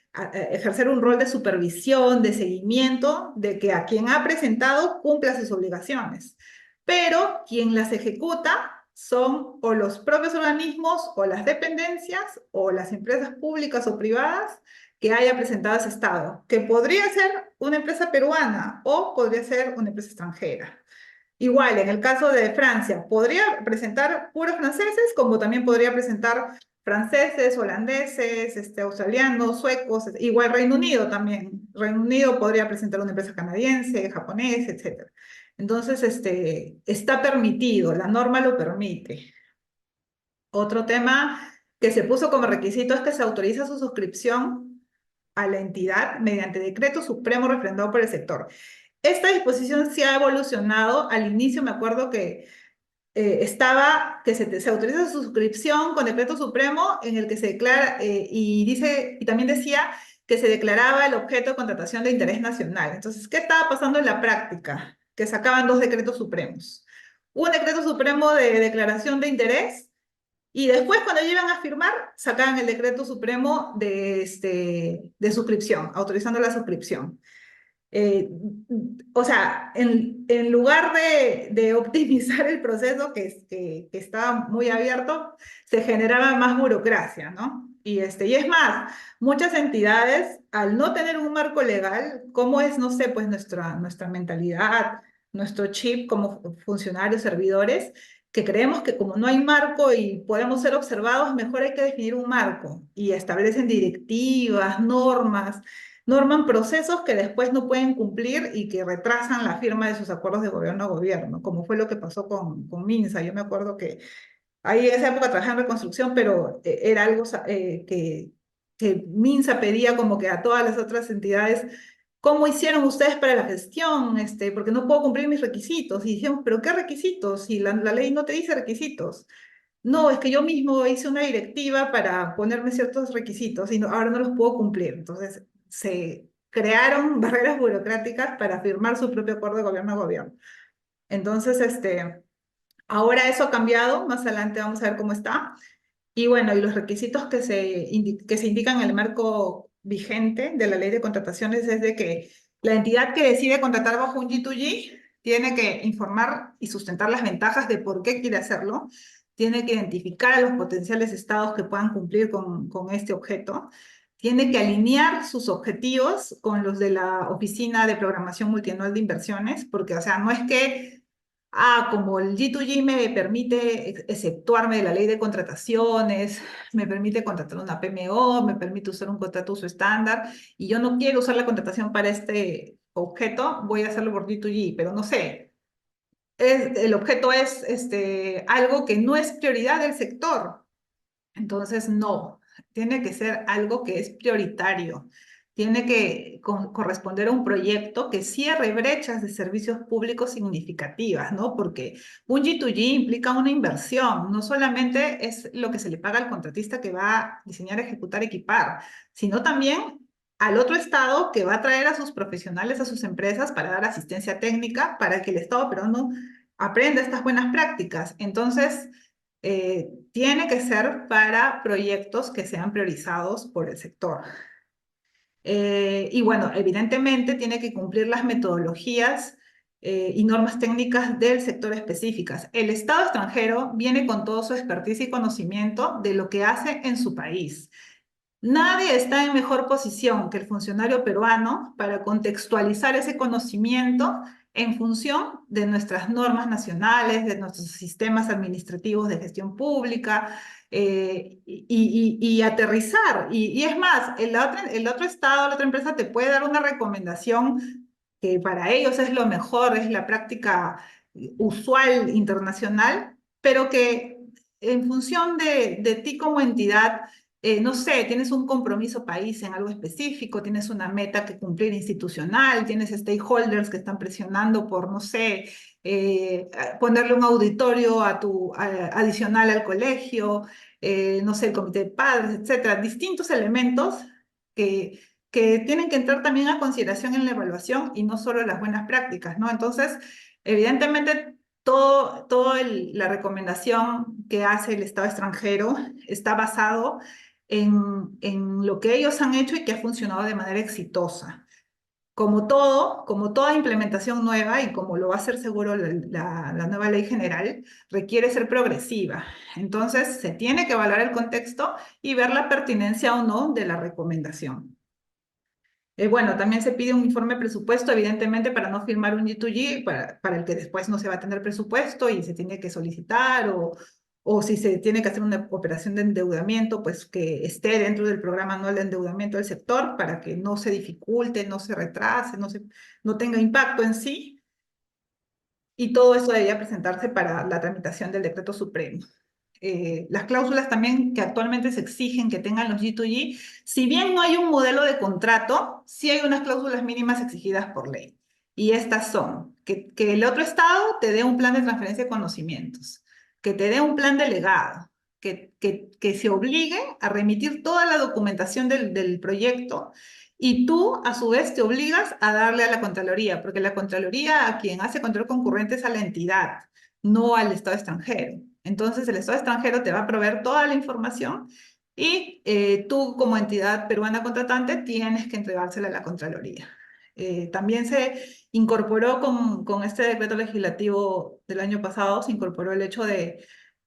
ejercer un rol de supervisión, de seguimiento, de que a quien ha presentado cumpla sus obligaciones. Pero quien las ejecuta son o los propios organismos o las dependencias o las empresas públicas o privadas que haya presentado ese Estado, que podría ser una empresa peruana o podría ser una empresa extranjera. Igual, en el caso de Francia, podría presentar puros franceses, como también podría presentar franceses, holandeses, australianos, suecos, igual Reino Unido también. Reino Unido podría presentar una empresa canadiense, japonesa, etc. Entonces, está permitido, la norma lo permite. Otro tema que se puso como requisito es que se autoriza su suscripción a la entidad mediante decreto supremo refrendado por el sector. Esta disposición se ha evolucionado. Al inicio me acuerdo que estaba que se autoriza su suscripción con decreto supremo en el que se declara y también decía que se declaraba el objeto de contratación de interés nacional. Entonces, ¿qué estaba pasando en la práctica? Que sacaban dos decretos supremos. Un decreto supremo de declaración de interés y después cuando iban a firmar sacaban el decreto supremo de suscripción, autorizando la suscripción. Eh, o sea, en lugar de optimizar el proceso que estaba muy abierto, se generaba más burocracia, ¿no? Y es más, muchas entidades, al no tener un marco legal, ¿cómo es, no sé, pues nuestra mentalidad, nuestro chip como funcionarios, servidores, que creemos que como no hay marco y podemos ser observados, mejor hay que definir un marco y establecen directivas, norman procesos que después no pueden cumplir y que retrasan la firma de sus acuerdos de gobierno a gobierno, como fue lo que pasó con Minsa. Yo me acuerdo que ahí en esa época trabajaba en reconstrucción, pero era algo que Minsa pedía como que a todas las otras entidades, ¿cómo hicieron ustedes para la gestión? Porque no puedo cumplir mis requisitos. Y dijimos, ¿pero qué requisitos? Si la ley no te dice requisitos. No, es que yo mismo hice una directiva para ponerme ciertos requisitos y ahora no los puedo cumplir. Entonces, se crearon barreras burocráticas para firmar su propio acuerdo de gobierno a gobierno. Entonces, ahora eso ha cambiado, más adelante vamos a ver cómo está. Y bueno, y los requisitos que se indican en el marco vigente de la ley de contrataciones es de que la entidad que decide contratar bajo un G2G tiene que informar y sustentar las ventajas de por qué quiere hacerlo, tiene que identificar a los potenciales estados que puedan cumplir con este objeto, tiene que alinear sus objetivos con los de la Oficina de Programación Multianual de Inversiones, porque, o sea, no es que como el G2G me permite exceptuarme de la ley de contrataciones, me permite contratar una PMO, me permite usar un contrato uso estándar, y yo no quiero usar la contratación para este objeto, voy a hacerlo por G2G, pero no sé, el objeto es algo que no es prioridad del sector. Entonces, no, tiene que ser algo que es prioritario. tiene que corresponder a un proyecto que cierre brechas de servicios públicos significativas, ¿no? Porque un G2G implica una inversión, no solamente es lo que se le paga al contratista que va a diseñar, ejecutar, equipar, sino también al otro Estado que va a traer a sus profesionales, a sus empresas para dar asistencia técnica, para que el Estado peruano aprenda estas buenas prácticas. Entonces, tiene que ser para proyectos que sean priorizados por el sector. Y bueno, evidentemente tiene que cumplir las metodologías y normas técnicas del sector específicas. El Estado extranjero viene con todo su expertise y conocimiento de lo que hace en su país. Nadie está en mejor posición que el funcionario peruano para contextualizar ese conocimiento en función de nuestras normas nacionales, de nuestros sistemas administrativos de gestión pública, y aterrizar. Y es más, el otro estado, la otra empresa te puede dar una recomendación que para ellos es lo mejor, es la práctica usual internacional, pero que en función de ti como entidad, no sé, tienes un compromiso país en algo específico, tienes una meta que cumplir institucional, tienes stakeholders que están presionando por, no sé, ponerle un auditorio adicional al colegio, no sé, el comité de padres, etcétera, distintos elementos que, que tienen que entrar también a consideración en la evaluación y no solo las buenas prácticas, ¿no? Entonces, evidentemente, la recomendación que hace el Estado extranjero está basado en lo que ellos han hecho y que ha funcionado de manera exitosa. Como todo, como toda implementación nueva y como lo va a ser seguro la nueva ley general, requiere ser progresiva. Entonces, se tiene que evaluar el contexto y ver la pertinencia o no de la recomendación. Bueno, también se pide un informe de presupuesto, evidentemente, para no firmar un G2G, para el que después no se va a tener presupuesto y se tiene que solicitar, o si se tiene que hacer una operación de endeudamiento, pues que esté dentro del programa anual de endeudamiento del sector para que no se dificulte, no se retrase, no tenga impacto en sí. Y todo eso debería presentarse para la tramitación del decreto supremo. Las cláusulas también que actualmente se exigen que tengan los G2G, si bien no hay un modelo de contrato, sí hay unas cláusulas mínimas exigidas por ley. Y estas son que el otro estado te dé un plan de transferencia de conocimientos, que te dé un plan delegado, que se obligue a remitir toda la documentación del proyecto y tú, a su vez, te obligas a darle a la Contraloría, porque la Contraloría a quien hace control concurrente es a la entidad, no al Estado extranjero. Entonces, el Estado extranjero te va a proveer toda la información y tú, como entidad peruana contratante, tienes que entregársela a la Contraloría. También se incorporó con este decreto legislativo del año pasado, se incorporó el hecho de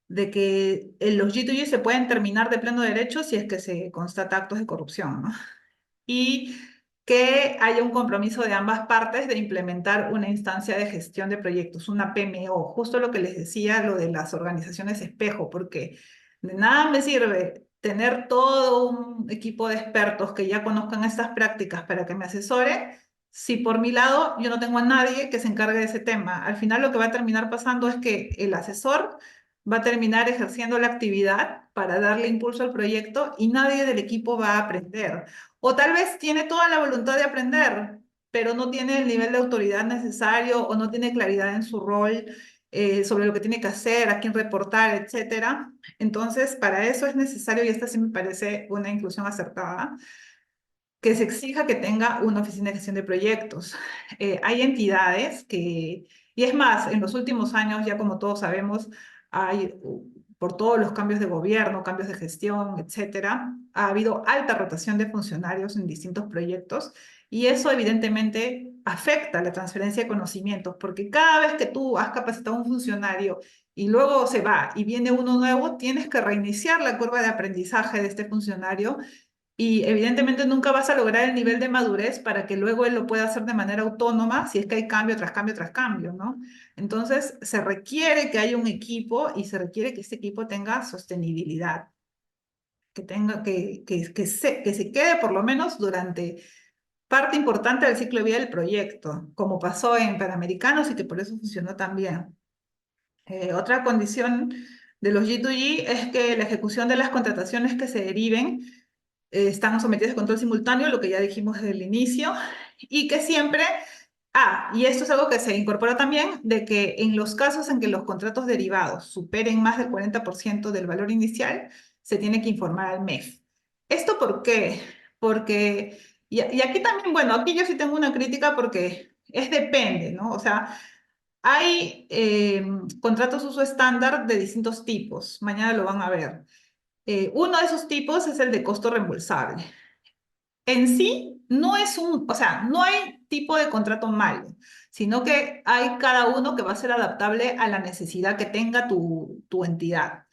que los G2G se pueden terminar de pleno derecho si es que se constata actos de corrupción, ¿no? Y que haya un compromiso de ambas partes de implementar una instancia de gestión de proyectos, una PMO, justo lo que les decía, lo de las organizaciones espejo, porque de nada me sirve tener todo un equipo de expertos que ya conozcan estas prácticas para que me asesore, si por mi lado yo no tengo a nadie que se encargue de ese tema. Al final lo que va a terminar pasando es que el asesor va a terminar ejerciendo la actividad para darle impulso al proyecto y nadie del equipo va a aprender. O tal vez tiene toda la voluntad de aprender, pero no tiene el nivel de autoridad necesario o no tiene claridad en su rol, sobre lo que tiene que hacer, a quién reportar, etcétera. Entonces, para eso es necesario, y esta sí me parece una inclusión acertada, que se exija que tenga una oficina de gestión de proyectos. Hay entidades y es más, en los últimos años, ya como todos sabemos, por todos los cambios de gobierno, cambios de gestión, etcétera, ha habido alta rotación de funcionarios en distintos proyectos y eso evidentemente afecta la transferencia de conocimientos, porque cada vez que tú has capacitado a un funcionario y luego se va y viene uno nuevo, tienes que reiniciar la curva de aprendizaje de este funcionario y evidentemente nunca vas a lograr el nivel de madurez para que luego él lo pueda hacer de manera autónoma si es que hay cambio tras cambio tras cambio, ¿no? Entonces se requiere que haya un equipo y se requiere que este equipo tenga sostenibilidad, que tenga que se quede por lo menos durante parte importante del ciclo de vida del proyecto, como pasó en Panamericanos y que por eso funcionó tan bien. Otra condición de los G2G es que la ejecución de las contrataciones que se deriven están sometidas a control simultáneo, lo que ya dijimos desde el inicio, y que siempre, y esto es algo que se incorpora también, de que en los casos en que los contratos derivados superen más del 40% del valor inicial, se tiene que informar al MEF. ¿Esto por qué? Porque, y aquí también, bueno, aquí yo sí tengo una crítica porque es depende, ¿no? O sea, hay contratos uso estándar de distintos tipos, mañana lo van a ver. Uno de esos tipos es el de costo reembolsable. En sí, no es o sea, no hay tipo de contrato malo, sino que hay cada uno que va a ser adaptable a la necesidad que tenga tu entidad.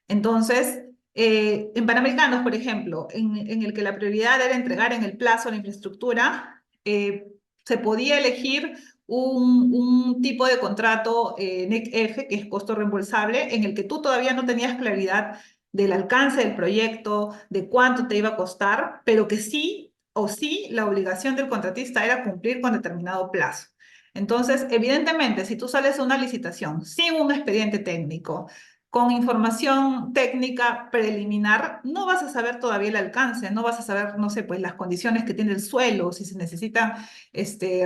Entonces, en Panamericanos, por ejemplo, en el que la prioridad era entregar en el plazo la infraestructura, se podía elegir un tipo de contrato NEC-F, que es costo reembolsable, en el que tú todavía no tenías claridad del alcance del proyecto, de cuánto te iba a costar, pero que sí o sí la obligación del contratista era cumplir con determinado plazo. Entonces, evidentemente, si tú sales a una licitación sin un expediente técnico, con información técnica preliminar, no vas a saber todavía el alcance, no vas a saber, no sé, pues las condiciones que tiene el suelo, si se necesitan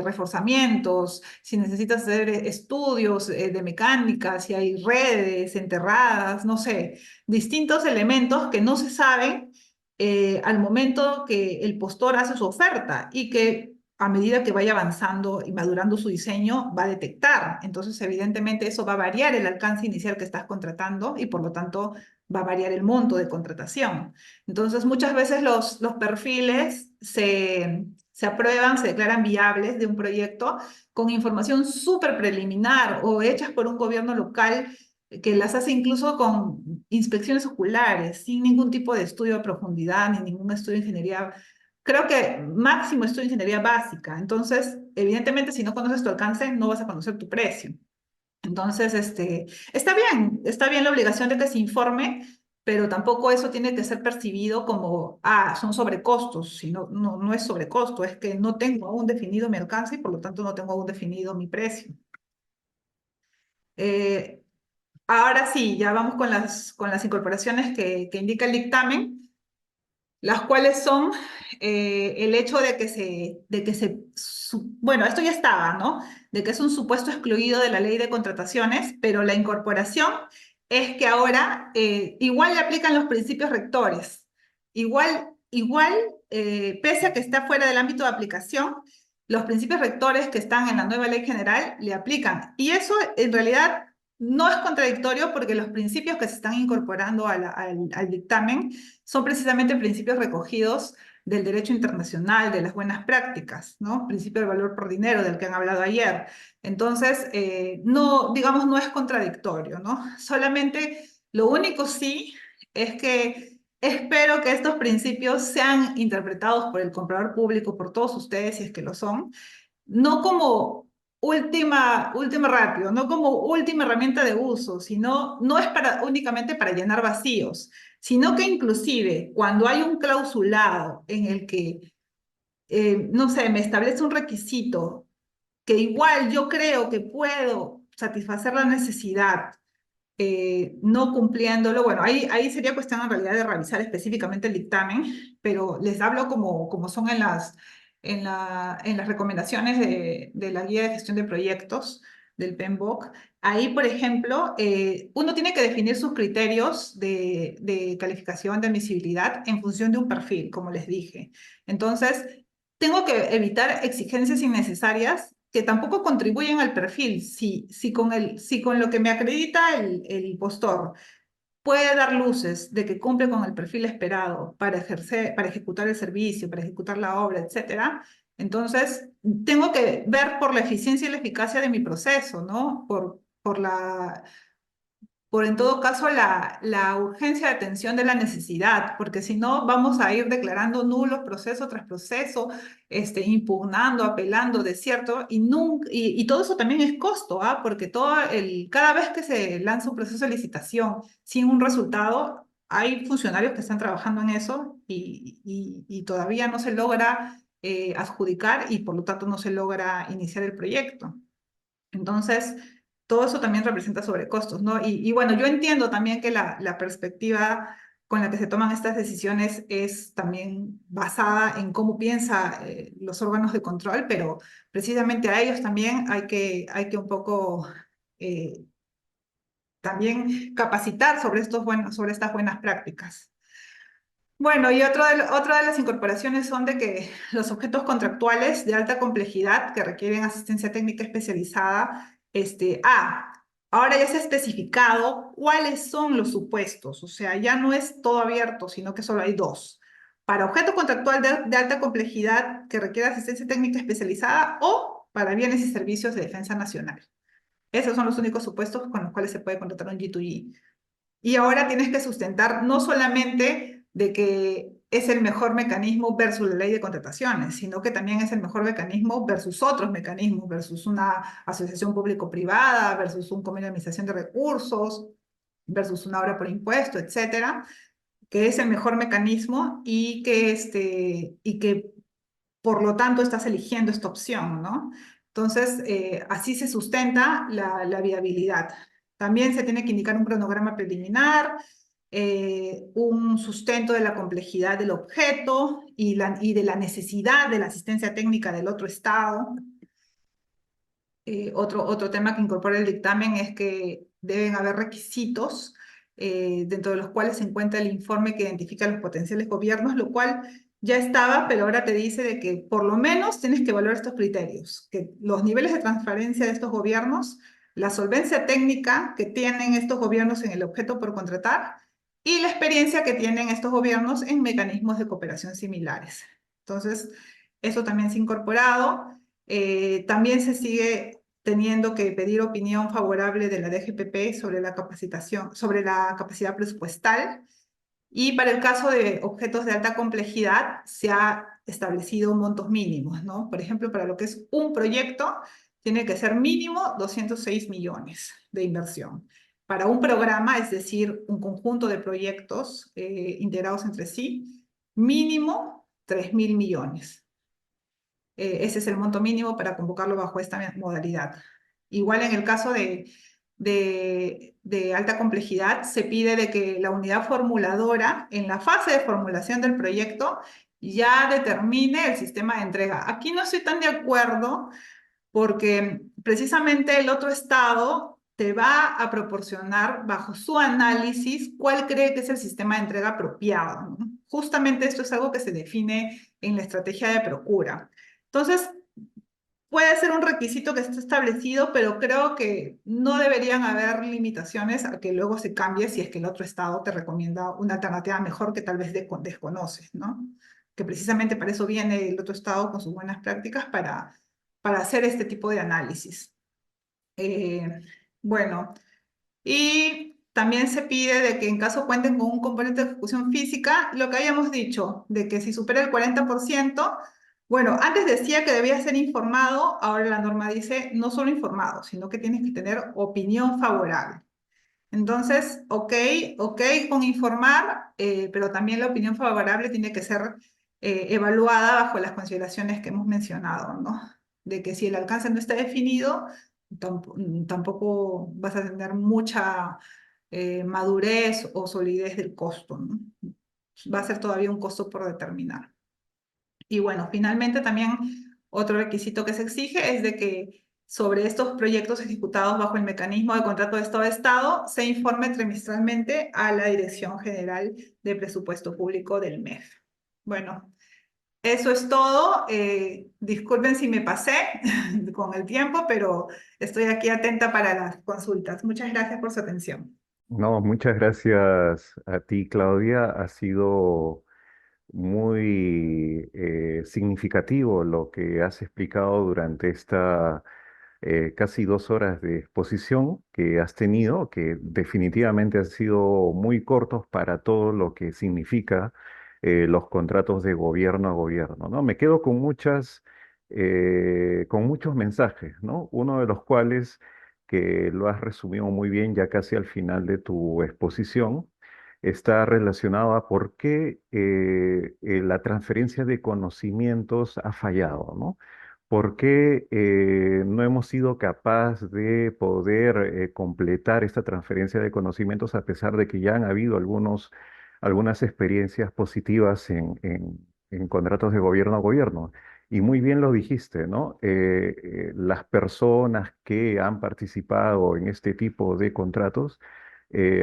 reforzamientos, si necesitas hacer estudios de mecánica, si hay redes enterradas, no sé, distintos elementos que no se saben al momento que el postor hace su oferta y que a medida que vaya avanzando y madurando su diseño va a detectar. Entonces, evidentemente, eso va a variar el alcance inicial que estás contratando y por lo tanto va a variar el monto de contratación. Entonces, muchas veces los perfiles se aprueban, se declaran viables de un proyecto con información súper preliminar o hechas por un gobierno local que las hace incluso con inspecciones oculares, sin ningún tipo de estudio a profundidad, ni ningún estudio de ingeniería. Creo que máximo estudio de ingeniería básica. Entonces, evidentemente, si no conoces tu alcance, no vas a conocer tu precio. Entonces, está bien la obligación de que se informe, pero tampoco eso tiene que ser percibido como, son sobrecostos, sino no es sobrecosto, es que no tengo aún definido mi alcance y por lo tanto no tengo aún definido mi precio. Eh, Ahora sí, ya vamos con las incorporaciones que indica el dictamen, las cuales son el hecho bueno, esto ya estaba, ¿no? De que es un supuesto excluido de la ley de contrataciones, pero la incorporación es que ahora igual le aplican los principios rectores, igual, pese a que está fuera del ámbito de aplicación, los principios rectores que están en la nueva ley general le aplican. Y eso en realidad no es contradictorio porque los principios que se están incorporando al dictamen son precisamente principios recogidos del derecho internacional, de las buenas prácticas, ¿no? Principio del valor por dinero, del que han hablado ayer. Entonces, no, digamos, no es contradictorio, ¿no? Solamente lo único sí es que espero que estos principios sean interpretados por el comprador público, por todos ustedes, si es que lo son, no como última ratio, no como última herramienta de uso, sino no es únicamente para llenar vacíos, sino que inclusive cuando hay un clausulado en el que, no sé, me establece un requisito que igual yo creo que puedo satisfacer la necesidad, no cumpliéndolo, bueno, ahí sería cuestión en realidad de revisar específicamente el dictamen, pero les hablo como son en las recomendaciones de la guía de gestión de proyectos del PMBOK. Ahí, por ejemplo, uno tiene que definir sus criterios de calificación de admisibilidad en función de un perfil, como les dije. Entonces, tengo que evitar exigencias innecesarias que tampoco contribuyen al perfil. Si con lo que me acredita el postor puede dar luces de que cumple con el perfil esperado para para ejecutar el servicio, para ejecutar la obra, etcétera, entonces tengo que ver por la eficiencia y la eficacia de mi proceso, ¿no? Por en todo caso la urgencia de atención de la necesidad, porque si no vamos a ir declarando nulos proceso tras proceso, impugnando, apelando, desierto, y todo eso también es costo, ¿ah? Porque cada vez que se lanza un proceso de licitación sin un resultado, hay funcionarios que están trabajando en eso y todavía no se logra adjudicar y por lo tanto no se logra iniciar el proyecto. Entonces, todo eso también representa sobrecostos, ¿no? Y bueno, yo entiendo también que la perspectiva con la que se toman estas decisiones es también basada en cómo piensa los órganos de control, pero precisamente a ellos también hay que un poco eh, también capacitar sobre sobre estas buenas prácticas. Bueno, y otra de las incorporaciones son de que los objetos contractuales de alta complejidad que requieren asistencia técnica especializada, ahora ya se ha especificado cuáles son los supuestos, o sea, ya no es todo abierto, sino que solo hay dos. Para objeto contractual de alta complejidad que requiere asistencia técnica especializada o para bienes y servicios de defensa nacional. Esos son los únicos supuestos con los cuales se puede contratar un G2G. Y ahora tienes que sustentar no solamente de que es el mejor mecanismo versus la ley de contrataciones, sino que también es el mejor mecanismo versus otros mecanismos, versus una asociación público-privada, versus un convenio de administración de recursos, versus una obra por impuesto, etcétera, que es el mejor mecanismo y que por lo tanto estás eligiendo esta opción, ¿no? Entonces, así se sustenta la viabilidad. También se tiene que indicar un cronograma preliminar, un sustento de la complejidad del objeto y de la necesidad de la asistencia técnica del otro estado. Otro tema que incorpora el dictamen es que deben haber requisitos dentro de los cuales se encuentra el informe que identifica los potenciales gobiernos, lo cual ya estaba, pero ahora te dice de que por lo menos tienes que evaluar estos criterios, que los niveles de transparencia de estos gobiernos, la solvencia técnica que tienen estos gobiernos en el objeto por contratar y la experiencia que tienen estos gobiernos en mecanismos de cooperación similares. Entonces, eso también se ha incorporado. También se sigue teniendo que pedir opinión favorable de la DGPP sobre la capacitación, sobre la capacidad presupuestal. Y para el caso de objetos de alta complejidad, se ha establecido montos mínimos, ¿no? Por ejemplo, para lo que es un proyecto, tiene que ser mínimo 206 millones de inversión. Para un programa, es decir, un conjunto de proyectos integrados entre sí, mínimo 3.000 millones. Ese es el monto mínimo para convocarlo bajo esta modalidad. Igual en el caso de alta complejidad, se pide de que la unidad formuladora, en la fase de formulación del proyecto, ya determine el sistema de entrega. Aquí no estoy tan de acuerdo porque precisamente el otro estado te va a proporcionar bajo su análisis cuál cree que es el sistema de entrega apropiado, ¿no? Justamente esto es algo que se define en la estrategia de procura. Entonces, puede ser un requisito que esté establecido, pero creo que no deberían haber limitaciones a que luego se cambie si es que el otro estado te recomienda una alternativa mejor que tal vez desconoces, ¿no? Que precisamente para eso viene el otro estado con sus buenas prácticas para hacer este tipo de análisis. Eh, bueno, y también se pide de que en caso cuenten con un componente de ejecución física, lo que habíamos dicho, de que si supera el 40%, bueno, antes decía que debía ser informado, ahora la norma dice no solo informado, sino que tienes que tener opinión favorable. Entonces, ok con informar, pero también la opinión favorable tiene que ser evaluada bajo las consideraciones que hemos mencionado, ¿no? De que si el alcance no está definido, tampoco vas a tener mucha madurez o solidez del costo, ¿no? Va a ser todavía un costo por determinar. Y bueno, finalmente también otro requisito que se exige es de que sobre estos proyectos ejecutados bajo el mecanismo de contrato de Estado a Estado se informe trimestralmente a la Dirección General de Presupuesto Público del MEF. Bueno, eso es todo. Disculpen si me pasé con el tiempo, pero estoy aquí atenta para las consultas. Muchas gracias por su atención. No, muchas gracias a ti, Claudia. Ha sido muy significativo lo que has explicado durante esta casi 2 horas de exposición que has tenido, que definitivamente han sido muy cortos para todo lo que significa los contratos de gobierno a gobierno, ¿no? Me quedo con muchos mensajes, ¿no? Uno de los cuales, que lo has resumido muy bien ya casi al final de tu exposición, está relacionado a por qué la transferencia de conocimientos ha fallado, ¿no? ¿Por qué no hemos sido capaces de poder completar esta transferencia de conocimientos a pesar de que ya han habido algunas experiencias positivas en contratos de gobierno a gobierno. Y muy bien lo dijiste, ¿no? Las personas que han participado en este tipo de contratos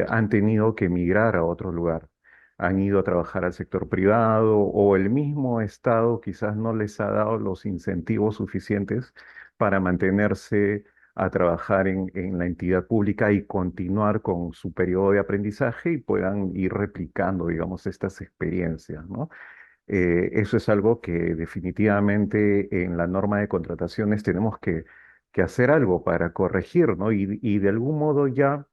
han tenido que emigrar a otro lugar. Han ido a trabajar al sector privado o el mismo Estado quizás no les ha dado los incentivos suficientes para mantenerse a trabajar en la entidad pública y continuar con su periodo de aprendizaje y puedan ir replicando, digamos, estas experiencias, ¿no? Eso es algo que definitivamente en la norma de contrataciones tenemos que hacer algo para corregir, ¿no? Y de algún modo ya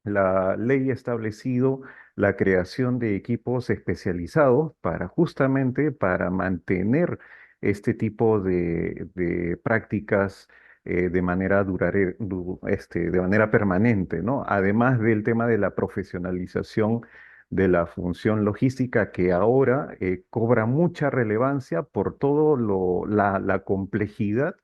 la ley ha establecido la creación de equipos especializados para justamente para mantener este tipo de prácticas de manera de manera permanente, ¿no? Además del tema de la profesionalización de la función logística que ahora cobra mucha relevancia por todo la complejidad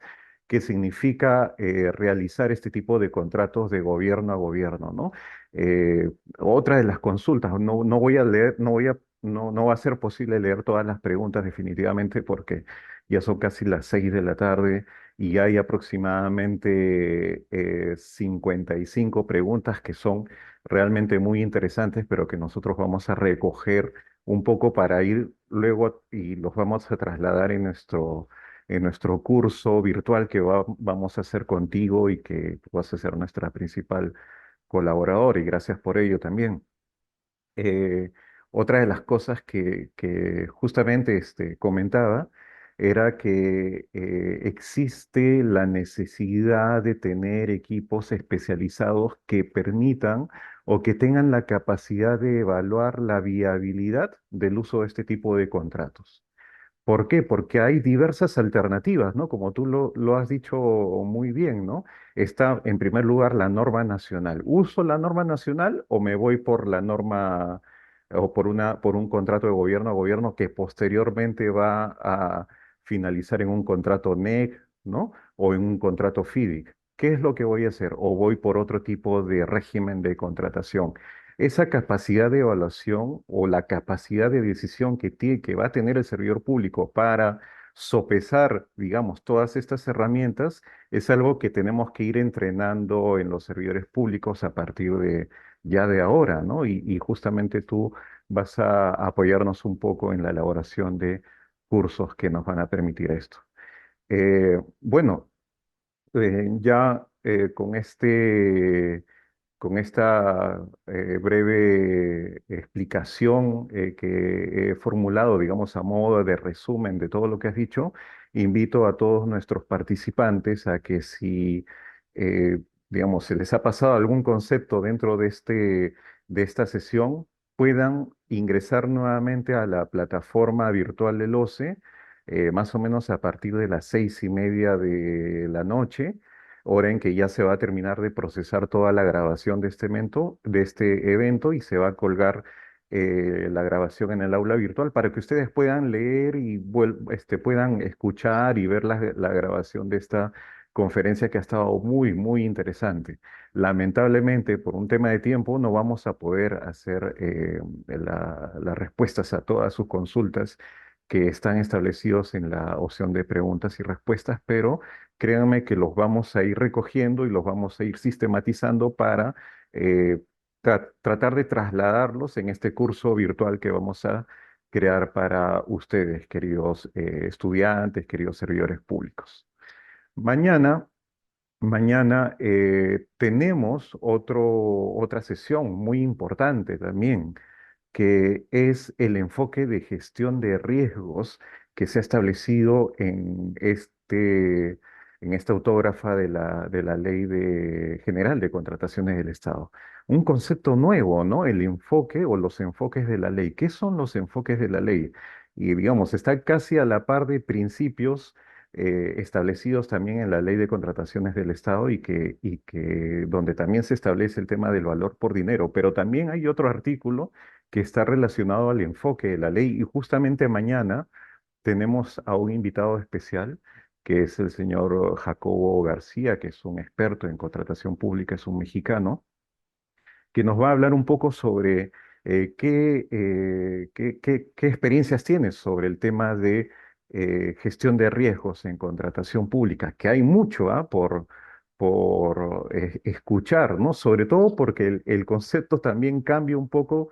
que significa realizar este tipo de contratos de gobierno a gobierno, ¿no? Eh, Otra de las consultas, no voy a leer, no va a ser posible leer todas las preguntas definitivamente porque ya son casi las 6 de la tarde y hay aproximadamente 55 preguntas que son realmente muy interesantes, pero que nosotros vamos a recoger un poco para ir luego y los vamos a trasladar en nuestro curso virtual que vamos a hacer contigo y que tú vas a ser nuestra principal colaborador y gracias por ello también. Eh, Otra de las cosas que justamente comentaba era que existe la necesidad de tener equipos especializados que permitan o que tengan la capacidad de evaluar la viabilidad del uso de este tipo de contratos. ¿Por qué? Porque hay diversas alternativas, ¿no? Como tú lo has dicho muy bien, ¿no? Está en primer lugar la norma nacional. ¿Uso la norma nacional o me voy por la norma o por un contrato de gobierno a gobierno que posteriormente va a finalizar en un contrato NEC, ¿no? O en un contrato FIDIC? ¿Qué es lo que voy a hacer? ¿O voy por otro tipo de régimen de contratación? Esa capacidad de evaluación o la capacidad de decisión que va a tener el servidor público para sopesar, digamos, todas estas herramientas es algo que tenemos que ir entrenando en los servidores públicos a partir de ya de ahora, ¿no? Y justamente tú vas a apoyarnos un poco en la elaboración de cursos que nos van a permitir esto. Bueno, ya con esta breve explicación que he formulado, digamos, a modo de resumen de todo lo que has dicho, invito a todos nuestros participantes a que si, eh, digamos, se les ha pasado algún concepto dentro de esta sesión, puedan ingresar nuevamente a la plataforma virtual del OCE, más o menos a partir de las 6:30 de la noche, hora en que ya se va a terminar de procesar toda la grabación de este evento y se va a colgar la grabación en el aula virtual para que ustedes puedan leer y puedan escuchar y ver la grabación de esta conferencia que ha estado muy, muy interesante. Lamentablemente, por un tema de tiempo, no vamos a poder hacer las respuestas a todas sus consultas que están establecidos en la opción de preguntas y respuestas, pero créanme que los vamos a ir recogiendo y los vamos a ir sistematizando para eh, tratar de trasladarlos en este curso virtual que vamos a crear para ustedes, queridos estudiantes, queridos servidores públicos. Mañana, mañana tenemos otra sesión muy importante también que es el enfoque de gestión de riesgos que se ha establecido en esta autógrafa de la General de Contrataciones del Estado. Un concepto nuevo, ¿no? El enfoque o los enfoques de la ley. ¿Qué son los enfoques de la ley? Y digamos, está casi a la par de principios establecidos también en la Ley de Contrataciones del Estado y que donde también se establece el tema del valor por dinero, pero también hay otro artículo que está relacionado al enfoque de la ley. Y justamente mañana tenemos a un invitado especial, que es el señor Jacobo García, que es un experto en contratación pública, es un mexicano, que nos va a hablar un poco sobre ¿Qué experiencias tienes sobre el tema de gestión de riesgos en contratación pública? Que hay mucho por escuchar, ¿no? Sobre todo porque el concepto también cambia un poco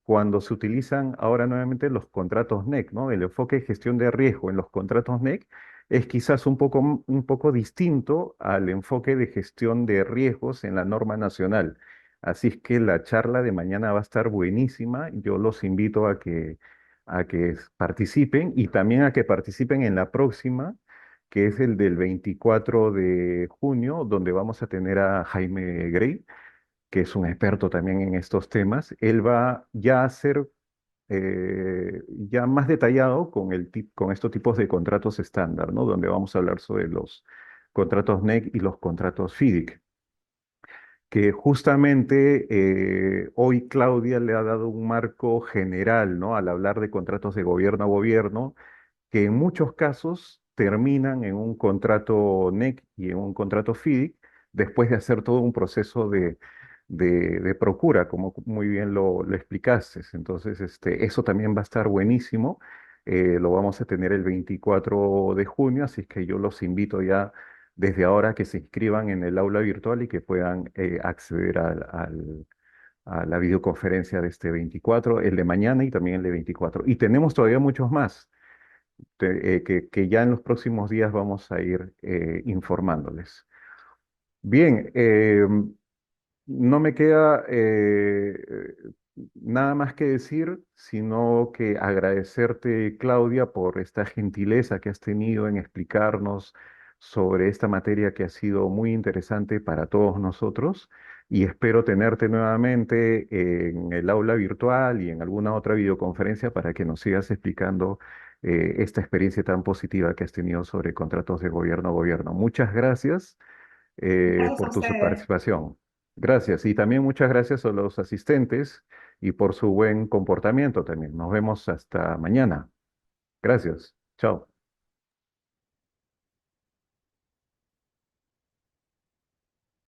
cuando se utilizan ahora nuevamente los contratos NEC, ¿no? El enfoque de gestión de riesgo en los contratos NEC es quizás un poco distinto al enfoque de gestión de riesgos en la norma nacional. Así es que la charla de mañana va a estar buenísima. Yo los invito a que participen y también a que participen en la próxima, que es el del 24 de junio, donde vamos a tener a Jaime Grey, que es un experto también en estos temas. Él va ya a ser ya más detallado con estos tipos de contratos estándar, ¿no? Donde vamos a hablar sobre los contratos NEC y los contratos FIDIC, que justamente hoy Claudia le ha dado un marco general, ¿no? Al hablar de contratos de gobierno a gobierno, que en muchos casos terminan en un contrato NEC y en un contrato FIDIC después de hacer todo un proceso de procura, como muy bien lo explicaste. Entonces, eso también va a estar buenísimo. Lo vamos a tener el 24 de junio, así es que yo los invito ya desde ahora a que se inscriban en el aula virtual y que puedan acceder a la videoconferencia de este 24, el de mañana y también el de 24. Y tenemos todavía muchos más que ya en los próximos días vamos a ir informándoles. Bien, no me queda nada más que decir, sino que agradecerte, Claudia, por esta gentileza que has tenido en explicarnos sobre esta materia que ha sido muy interesante para todos nosotros. Y espero tenerte nuevamente en el aula virtual y en alguna otra videoconferencia para que nos sigas explicando esta experiencia tan positiva que has tenido sobre contratos de gobierno a gobierno. Muchas gracias Gracias a por tu ustedes. participación. Gracias. Y también muchas gracias a los asistentes y por su buen comportamiento también. Nos vemos hasta mañana. Gracias. Chao.